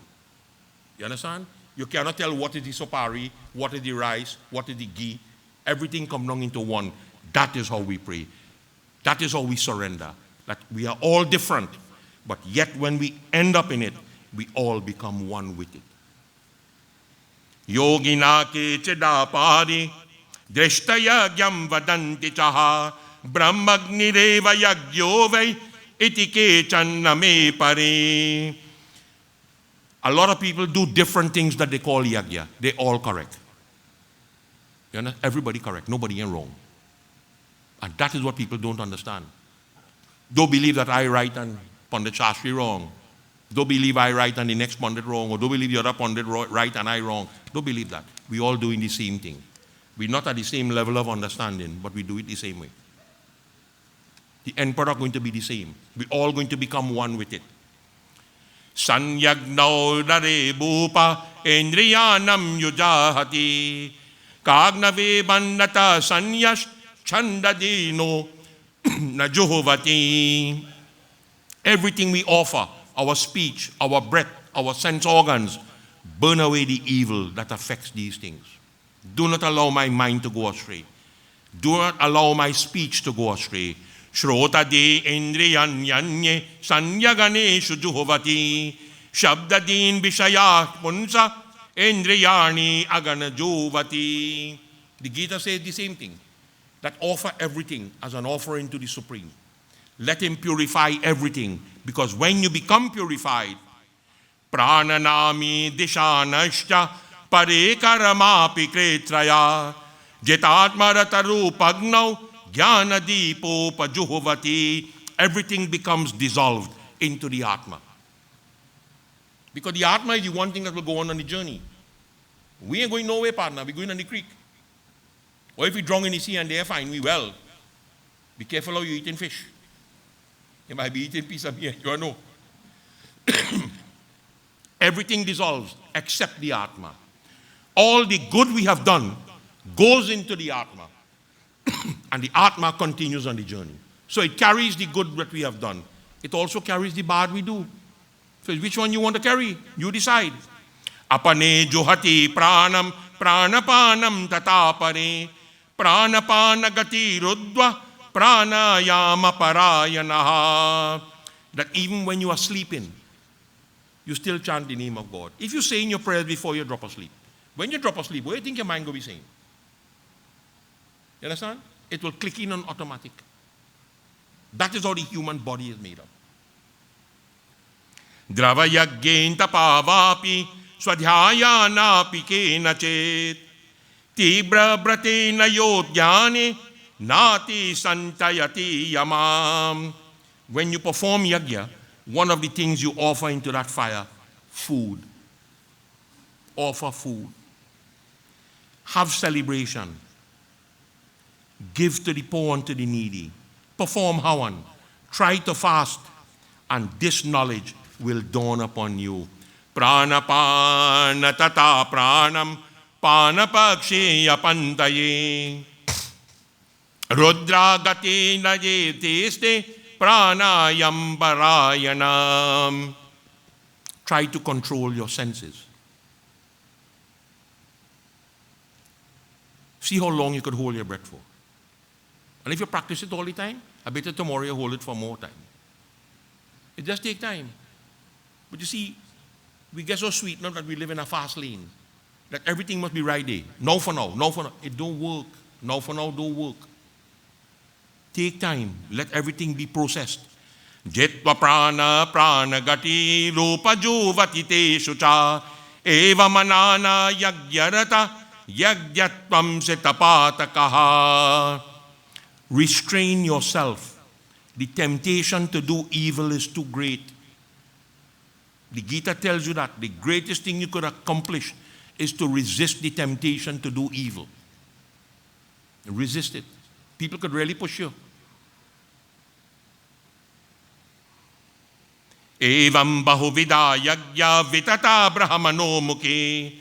You understand? You cannot tell what is the sopari, what is the rice, what is the ghee. Everything comes down into one. That is how we pray. That is how we surrender. That we are all different, but yet when we end up in it, we all become one with it. Yogina ke chedapadi drishtaya gyam vadanti chaha brahmagnireva yagyovai itike channame pare. A lot of people do different things that they call Yagya. They're all correct. You know? Everybody correct. Nobody is wrong. And that is what people don't understand. Don't believe that I right and Pandit Shastri wrong. Don't believe I right and the next Pandit wrong. Or don't believe the other Pandit right and I wrong. Don't believe that. We all doing the same thing. We're not at the same level of understanding, but we do it the same way. The end product going to be the same. We're all going to become one with it. Sanyagnau dare bhupa endriyanam yujahati kagnave bandata sanyash chandadino najuhovati. Everything we offer, our speech, our breath, our sense organs, burn away the evil that affects these things. Do not allow my mind to go astray. Do not allow my speech to go astray. Shrota de indriyan yanye sanya Ganesh juhovati shabdadin vishaya punsa indriyani aganajuvati. The Gita says the same thing. That offer everything as an offering to the Supreme. Let him purify everything, because when you become purified, prananami dishanashcha parekaramapi kretraya jitatmarataru pagnau jnanadipo pajuhovati. Everything becomes dissolved into the Atma. Because the Atma is the one thing that will go on the journey. We ain't going nowhere, partner. We're going on the creek. Or if we drown in the sea and they're fine, we well. Be careful how you're eating fish. You might be eating piece of meat, you know. Everything dissolves except the Atma. All the good we have done goes into the Atma. And the Atma continues on the journey. So it carries the good that we have done. It also carries the bad we do. So which one you want to carry? You decide. Apane johati pranam pranapanam tatapare pranapana gati rudva pranayama parayanaha. That even when you are sleeping, you still chant the name of God. If you say in your prayers before you drop asleep, when you drop asleep, what do you think your mind will be saying? You understand? It will click in on automatic. That is how the human body is made up. Drava yagyen tapavapi swadhyayana pikena chet tibra bratena yodhyane nati santayati yamam. When you perform yagya, one of the things you offer into that fire, food. Offer food. Have celebration. Give to the poor and to the needy. Perform hawan. Try to fast. And this knowledge will dawn upon you. Pranapana tata pranam panapaksheya pantaye. Rudra gati najete pranayam parayanam. Try to control your senses. See how long you could hold your breath for. And if you practice it all the time, I bet you tomorrow you hold it for more time. It just takes time. But you see, we get so sweet now that we live in a fast lane. That everything must be right there. Now for now, now for now. It don't work. Now for now don't work. Take time. Let everything be processed. Jetva prana prana gati rupa juvati te shucha eva manana yagyarata yagyatvam setapatakaha. Restrain yourself. The temptation to do evil is too great. The Gita tells you that the greatest thing you could accomplish is to resist the temptation to do evil. Resist it. People could really push you. Evam bahuvida yagya vitata brahmano mukhe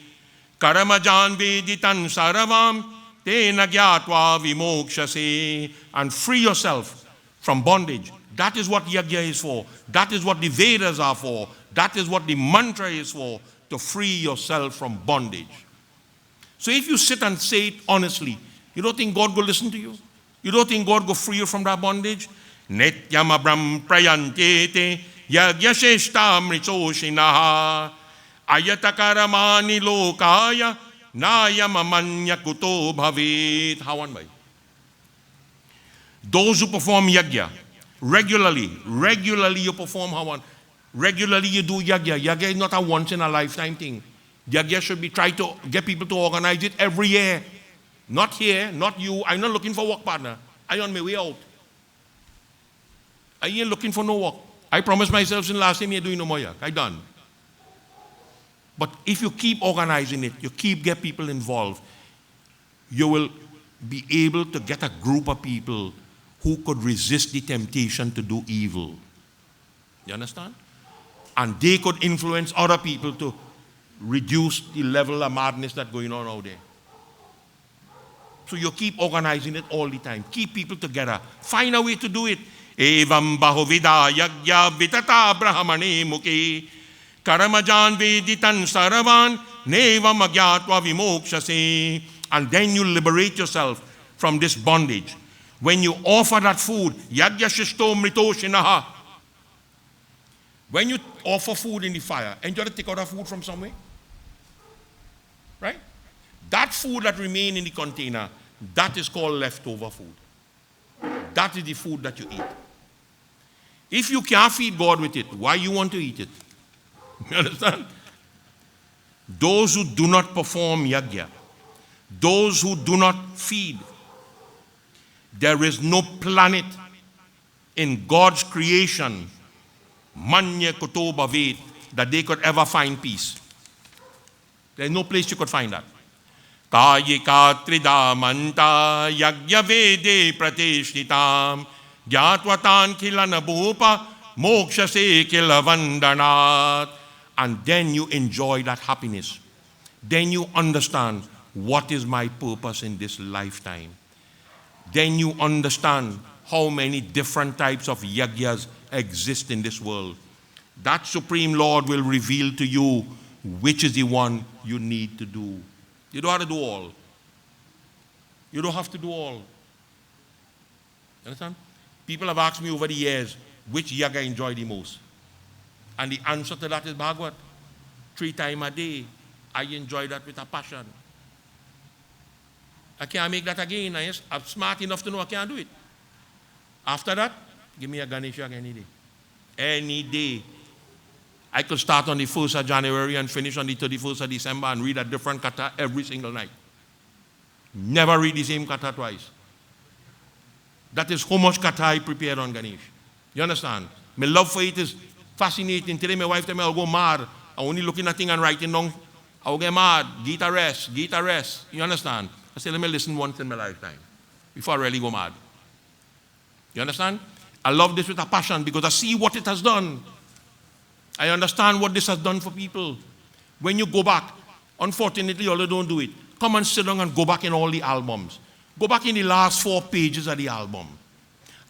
karamajan veditan saravam tena gyatva vimokshase. And free yourself from bondage. That is what Yagya is for. That is what the Vedas are for. That is what the mantra is for. To free yourself from bondage. So if you sit and say it honestly, you don't think God will listen to you? You don't think God will free you from that bondage? Nityam abram prayantete yagyasheshtam richoshinaha ayatakaramani lokaya nayamamanya kuto bhavit. How on by? Those who perform Yagya regularly you perform how on? Regularly you do Yagya. Yagya is not a once in a lifetime thing. Yagya should be try to get people to organize it every year. Not here, not you. I'm not looking for work partner. I'm on my way out. I ain't looking for no work. I promised myself since last time you're doing no more Yag. I done. But if you keep organizing it, you keep get people involved, you will be able to get a group of people who could resist the temptation to do evil. You understand? And they could influence other people to reduce the level of madness that's going on out there. So you keep organizing it all the time. Keep people together. Find a way to do it. Evam bahuvida yagya vitata brahmane mukhe karamajan veditan saravan nevam agyatva vimokshase. And then you liberate yourself from this bondage. When you offer that food, yagya shishto mritoshinaha. When you offer food in the fire, and you have to take out the food from somewhere, right? That food that remains in the container, that is called leftover food. That is the food that you eat. If you can't feed God with it, why you want to eat it? You understand? Those who do not perform Yagya, those who do not feed, there is no planet in God's creation, Manya Kuto Bhavet, that they could ever find peace. There is no place you could find that. Kayika tridamanta yagya vede pratishnitam gyatwatan kilana bhupa mokshase kilavandanat. And then you enjoy that happiness. Then you understand what is my purpose in this lifetime. Then you understand how many different types of yagyas exist in this world. That Supreme Lord will reveal to you which is the one you need to do. You don't have to do all. You don't have to do all. You understand? People have asked me over the years, which Yagya I enjoy the most? And the answer to that is Bhagavad. 3 times a day. I enjoy that with a passion. I can't make that again. I'm smart enough to know I can't do it. After that, give me a Ganesh any day. Any day. I could start on the 1st of January and finish on the 31st of December and read a different kata every single night. Never read the same kata twice. That is how much kata I prepared on Ganesh. You understand? My love for it is fascinating. Today my wife tell me I'll go mad. I'm only looking at things and writing down. I'll get mad. Gita rest. Gita rest. You understand? I say, let me listen once in my lifetime before I really go mad. You understand? I love this with a passion because I see what it has done. I understand what this has done for people. When you go back, unfortunately, all don't do it. Come and sit down and go back in all the albums. Go back in the last 4 pages of the album.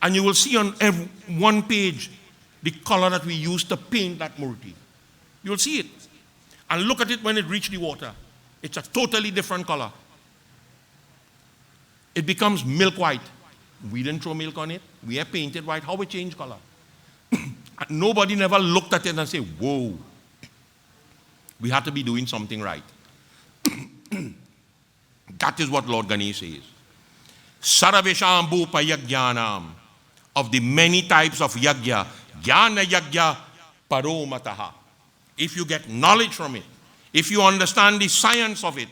And you will see on every one page the color that we used to paint that murti. You'll see it. And look at it when it reaches the water. It's a totally different color. It becomes milk white. We didn't throw milk on it. We have painted white. How we change color? Nobody never looked at it and said, whoa. We have to be doing something right. That is what Lord Ganesh says. Sarvesham bhupa yagnanam. Of the many types of yagya, jnana yagya paromataha. If you get knowledge from it, if you understand the science of it,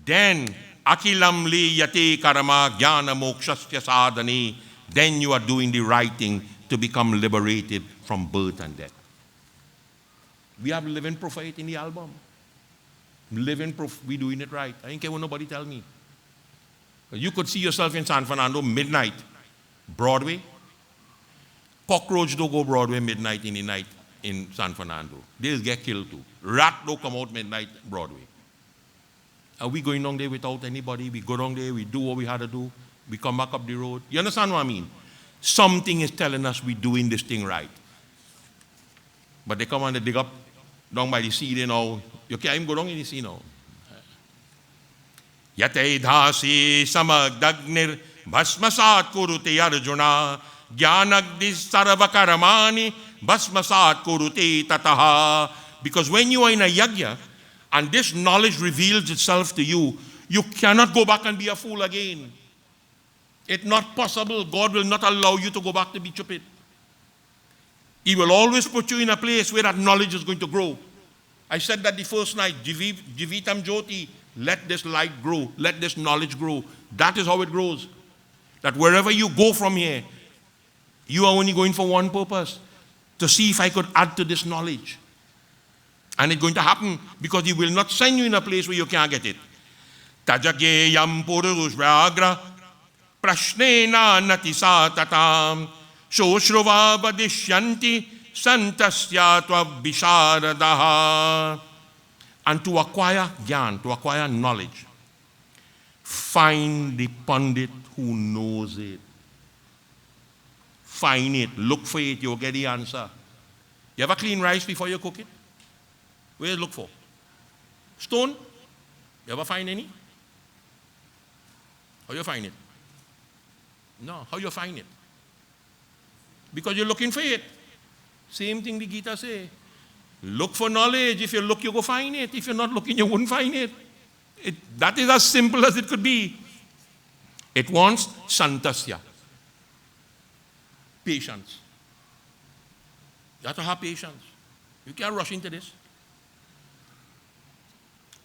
then akilam li yate karma jnana mokshasya sadhani, then you are doing the right thing to become liberated from birth and death. We have living proof of it in the album. Living proof, we're doing it right. I don't care what nobody tell me. You could see yourself in San Fernando, midnight, Broadway. Cockroach don't go Broadway midnight in the night in San Fernando. They'll get killed too. Rat don't come out midnight Broadway. Are we going down there without anybody? We go down there, we do what we had to do. We come back up the road. You understand what I mean? Something is telling us we're doing this thing right. But they come and they dig up down by the sea, you know. You can't even go down in the sea now. Yate dhasi samagdagnir bhasmasat kurute arjuna jnanagdis sarvakaramani bhasmasat kurute tataha. Because when you are in a yagya and this knowledge reveals itself to you, you cannot go back and be a fool again. It's not possible. God will not allow you to go back to be stupid. He will always put you in a place where that knowledge is going to grow. I said that the first night, Jivitam Jyoti, let this light grow, let this knowledge grow. That is how it grows. That wherever you go from here, you are only going for one purpose, to see if I could add to this knowledge. And it's going to happen because He will not send you in a place where you can't get it. Tajageyam purush vyagra prashnena natisa tatam shoshruva vadishyanti santasya tva visharadaha. And to acquire gyan, to acquire knowledge, find the pandit who knows it. Find it, look for it, you'll get the answer. You ever clean rice before you cook it? Where you look for? Stone? You ever find any? How you find it? No, how you find it? Because you're looking for it. Same thing the Gita say. Look for knowledge. If you look, you go find it. If you're not looking, you won't find it. That is as simple as it could be. It wants santasya. Patience. You have to have patience. You can't rush into this.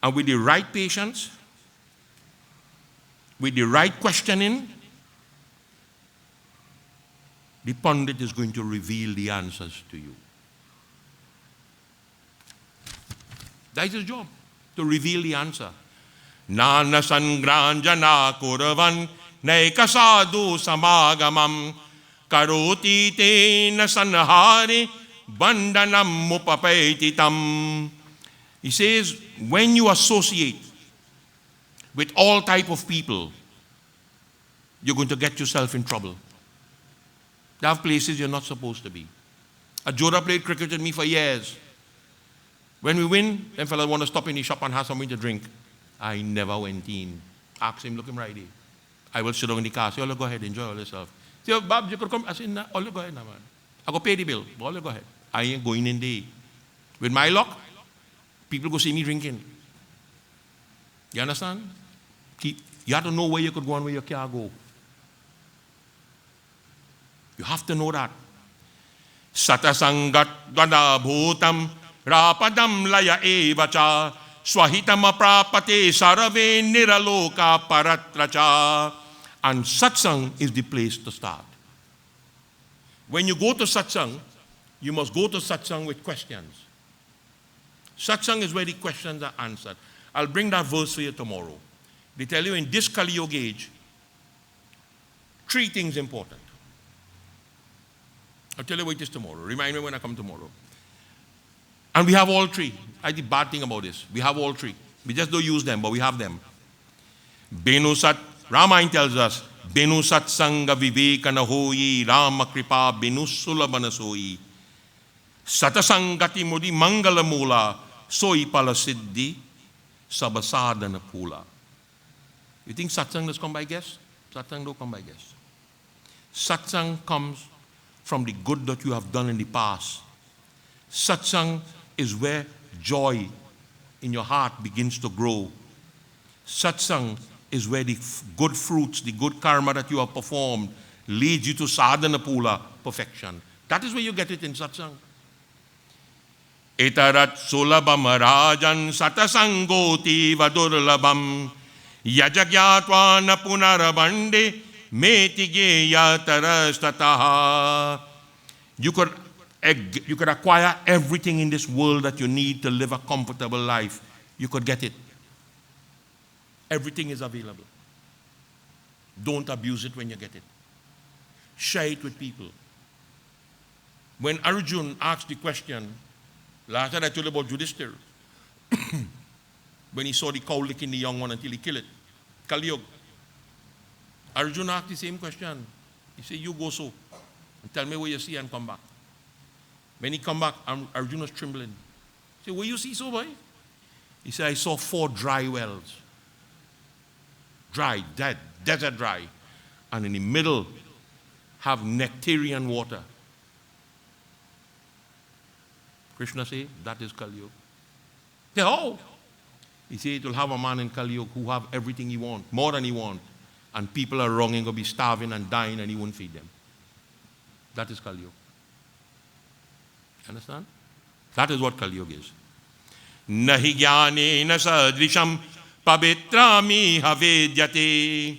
And with the right patience, with the right questioning, the Pandit is going to reveal the answers to you. That is his job, to reveal the answer. Nana sangranjana kuravan naikasadu samagamam karoti tena sanhari bandanam mupapaititam. He says, when you associate with all type of people, you're going to get yourself in trouble. There are places you're not supposed to be. A Joda played cricket with me for years. When we win, them fellas want to stop in the shop and have something to drink. I never went in. Ask him, look him right there. I will sit down in the car. Say, oh, go ahead, enjoy all yourself. Say, oh, Bob, you could come. I said, nah, oh, go ahead now, man. I go pay the bill. Oh, go ahead. I ain't going in there. With my luck, people go see me drinking. You understand? You have to know where you could go and where you can't go. You have to know that. Satasangat dana bhutam rapadam laya evacha swahitam aprapate sarave niraloka paratracha. And satsang is the place to start. When you go to satsang, you must go to satsang with questions. Satsang is where the questions are answered. I'll bring that verse for you tomorrow. They tell you in this Kali Yuga age, 3 things important. I'll tell you what it is tomorrow. Remind me when I come tomorrow. And we have all 3. That's the bad thing about this. We have all 3. We just don't use them, but we have them. Benusat Ramayana tells us, Binu satsanga vivekana hoyi, Rama kripa binu sulabana soyi. Satasangati mudi mangala mula, soyi pala siddhi, sabasadana pula. You think satsang does come by guess? Satsang don't come by guess. Satsang comes from the good that you have done in the past. Satsang is where joy in your heart begins to grow. Satsang is where the good fruits, the good karma that you have performed leads you to sadhana pula, perfection. That is where you get it in satsang. Etarat sulabam rajan satasangoti vadurlabam yajagyatva napunarabande metigeya tarastataha. You could acquire everything in this world that you need to live a comfortable life. You could get it. Everything is available. Don't abuse it when you get it. Share it with people. When Arjun asked the question, last time I told you about Yudhishthira, when he saw the cow licking the young one until he killed it, Kali Yuga, Arjun asked the same question. He said, you go so, and tell me what you see and come back. When he come back, Arjun was trembling. He said, what you see so, boy? He said, I saw 4 dry wells. Dry, dead, desert dry. And in the middle, have nectarian water. Krishna said, that is Kali Yuga. He said, oh. He said, it will have a man in Kali Yuga who have everything he wants, more than he wants. And people are wrong and going to be starving and dying and he won't feed them. That is Kali Yuga. Understand? That is what Kali Yuga is. Nahi jnane na sadrisham pavitrami havedyate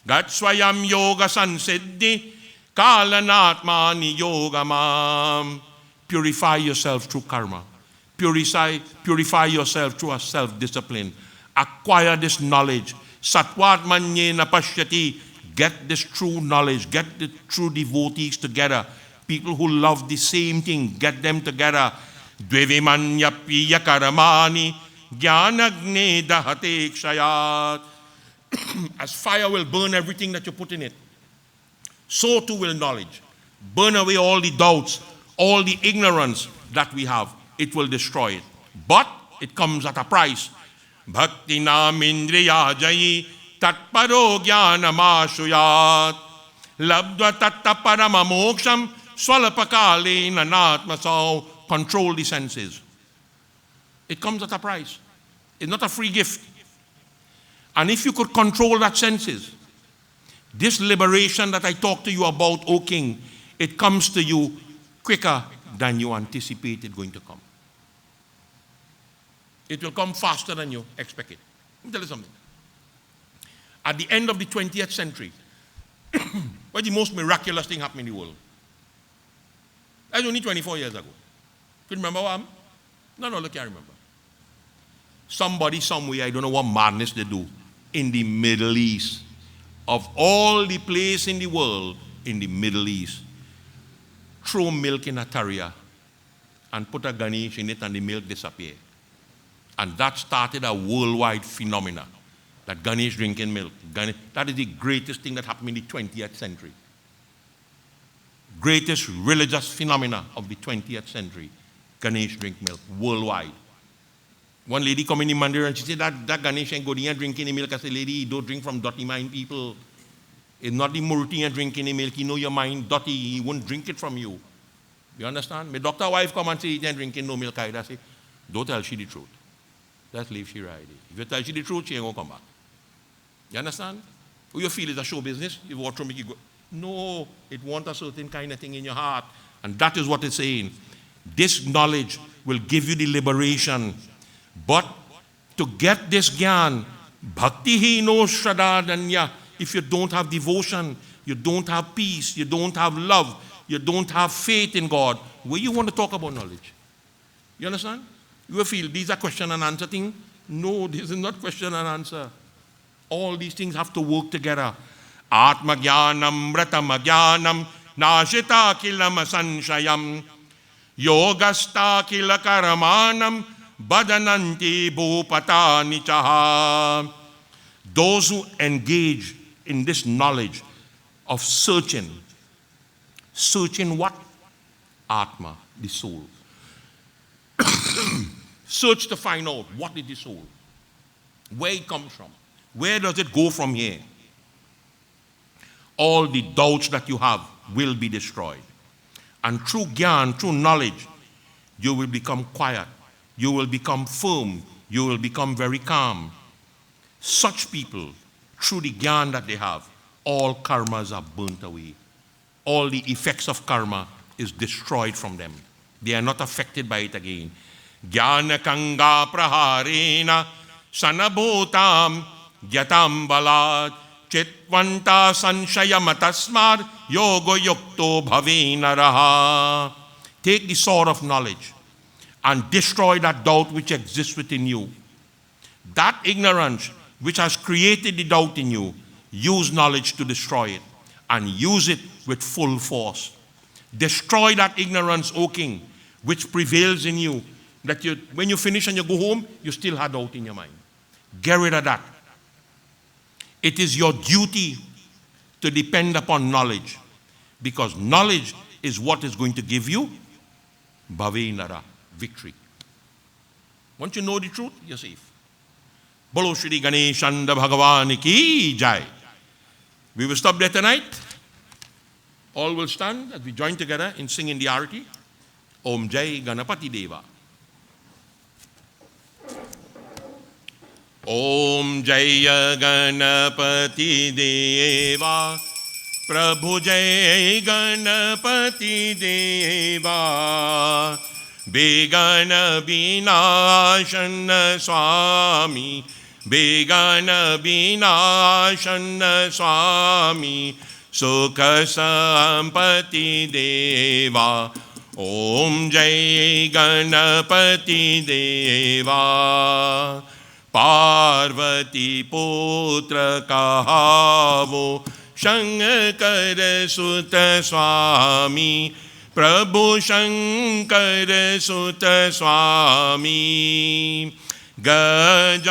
gat swayam yoga sansiddhi kalanatmani yogamam. Purify yourself through karma. Purify yourself through a self-discipline. Acquire this knowledge. Satvatmanye napashyati. Get this true knowledge. Get the true devotees together. People who love the same thing. Get them together. Dvevimanya piya karamani jnanagne dahate kshayat. As fire will burn everything that you put in it, so too will knowledge. Burn away all the doubts, all the ignorance that we have. It will destroy it. But it comes at a price. Bhakti namindriya jayi tatparo jnanamashuyat labdva tattaparama moksham swalapakale nanatmasau. Control the senses. It comes at a price. It's not a free gift. And if you could control that senses, this liberation that I talk to you about, O King, it comes to you quicker than you anticipated going to come. It will come faster than you expect it. Let me tell you something. At the end of the 20th century, what the most miraculous thing happened in the world? That's only 24 years ago. You remember what happened? No, look, I remember. Somebody, somewhere, I don't know what madness they do, in the Middle East, of all the places in the world, in the Middle East, throw milk in a tarrier and put a Ganesh in it and the milk disappear. And that started a worldwide phenomenon, that Ganesh drinking milk. That is the greatest thing that happened in the 20th century. Greatest religious phenomena of the 20th century. Ganesh drink milk worldwide. One lady come in the mandir and she said that Ganesh ain't going and drinking the milk. I said, lady, don't drink from dirty mind people. It's not the Murti and drinking the milk. You know your mind dirty. He won't drink it from you. You understand? My doctor wife come and say he ain't drinking no milk either. I say, don't tell she the truth. Just leave she right. If you tell she the truth, she ain't going to come back. You understand? What you feel is a show business. You want to make it go. No, it wants a certain kind of thing in your heart. And that is what it's saying. This knowledge will give you the liberation. But to get this gyan, bhakti hi no shradadanya, if you don't have devotion, you don't have peace, you don't have love, you don't have faith in God, where you want to talk about knowledge? You understand? You feel these are question and answer thing? No, this is not question and answer. All these things have to work together. Atma jnanam vratam jnanam nashita kilam sanshayam yogasta kila karamanam badananti bhupata nichaha. Those who engage in this knowledge of searching. Searching what? Atma, the soul. Search to find out what is the soul, where it comes from, where does it go from here. All the doubts that you have will be destroyed. And through Gyan, through knowledge, you will become quiet, you will become firm, you will become very calm. Such people, through the Gyan that they have, all karmas are burnt away. All the effects of karma is destroyed from them. They are not affected by it again. Jnana kanga praharena sanabhutam yatam balad chitvanta sanshayamatasmad yogo yukto bhavinaraha. Take the sword of knowledge and destroy that doubt which exists within you. That ignorance which has created the doubt in you, use knowledge to destroy it and use it with full force. Destroy that ignorance, O king, which prevails in you, that when you finish and you go home, you still have doubt in your mind. Get rid of that. It is your duty to depend upon knowledge, because knowledge is what is going to give you bhavinara, victory. Once you know the truth, you're safe. Bolo Shri Ganesh and Bhagavan ki jai. We will stop there tonight. All will stand as we join together in singing the Arati. Om Jai Ganapati Deva. Om Jaya Ganapati Deva. Prabhu Jai Ganapati Deva. Begana Vinashana Swami. Begana Vinashana Swami. Sukha Sampati Deva. Om Jai Ganapati Deva. Parvati Putra Kahavo Shankar Sutta Swami. Prabhu Shankar Sutta Swami. Gajananda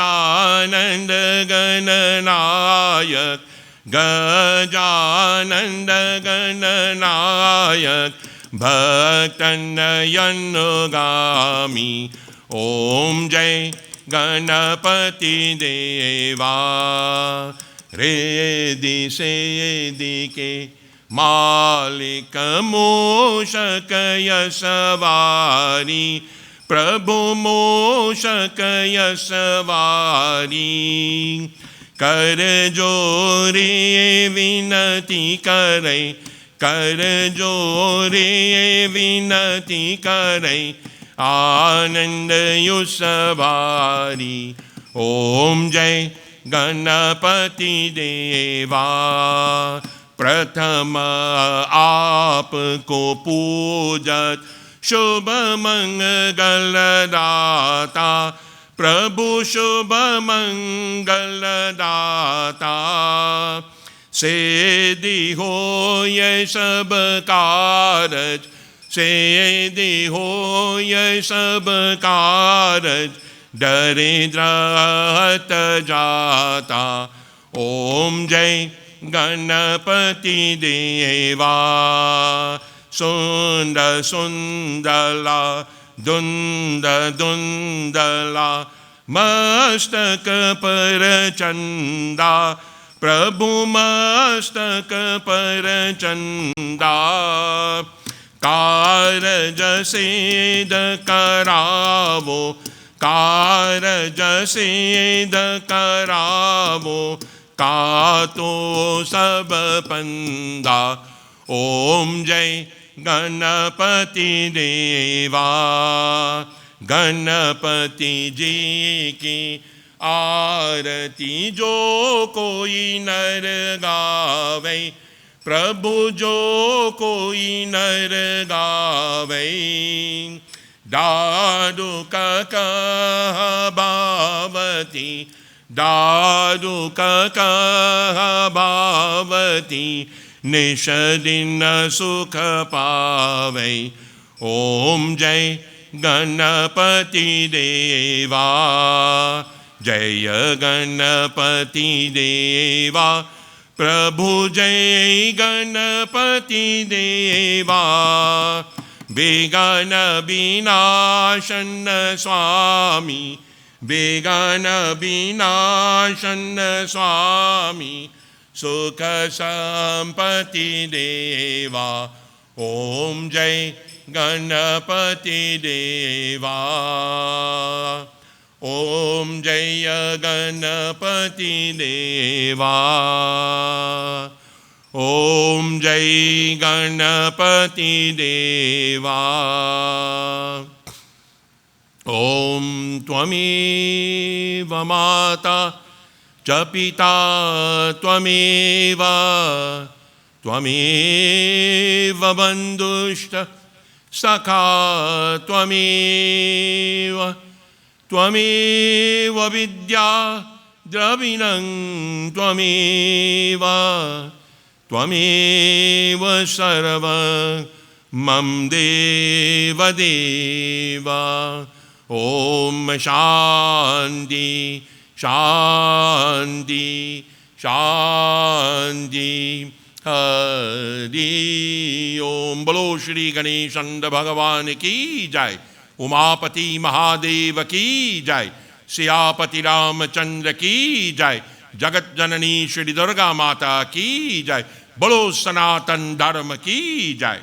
Gananayak. Gajananda Gananayak. Bhaktanayannugami. Om Jai Ganapati Deva. Redi Sedi Ke Malika Moshakaya Savari. Prabhu Moshakaya Savari. Kar jore vinati karai. Kar jore vinati karai. Ananda Yusavari. Om Jai Ganapati Deva. Prathama aapko pujat. Shubha Mangala Data. Prabhu Shubha Mangala Data. Siddhi hoye sab karaj. Siddhi hoye sab karaj. Daridra hat jata. Om Jai Ganapati Deva. Sunda Sundala. Dunda Dundala. Mastaka Parachanda. Prabhu Mastaka Parachanda. Karaja Siddha Karavo. Karaja Siddha Karavo. Kato Sab Panda. Om Jai Ganapati Deva. Ganapati Ji ki आरती जो कोई नर गावे. प्रभु जो कोई नर गावे. दादु कह भावती. दादु कह भावती. निश दिन सुख पावे. ओम जय गणपति देवा. जय गणपति देवा. प्रभु जय गणपति देवा, विघ्न विनाशन स्वामी, विघ्न विनाशन स्वामी, सुख संपत्ति देवा। ओम जय गणपति देवा, ओम जय गणपति देवा, ओम जय गणपति देवा। ओम त्वमेव माता च पिता त्वमेव, त्वमेव बन्धुश्च सखा त्वमेव, त्वमेव विद्या द्रविणं त्वमेव, त्वमेव सर्वं मम देव देव। ओम शांति शांति शांति हरि ओम। बोलो श्री गणेश भगवान की जय, उमापति महादेव की जय, सियापति रामचंद्र की जय, जगत जननी श्री दुर्गा माता की जय। बोलो सनातन धर्म की जय।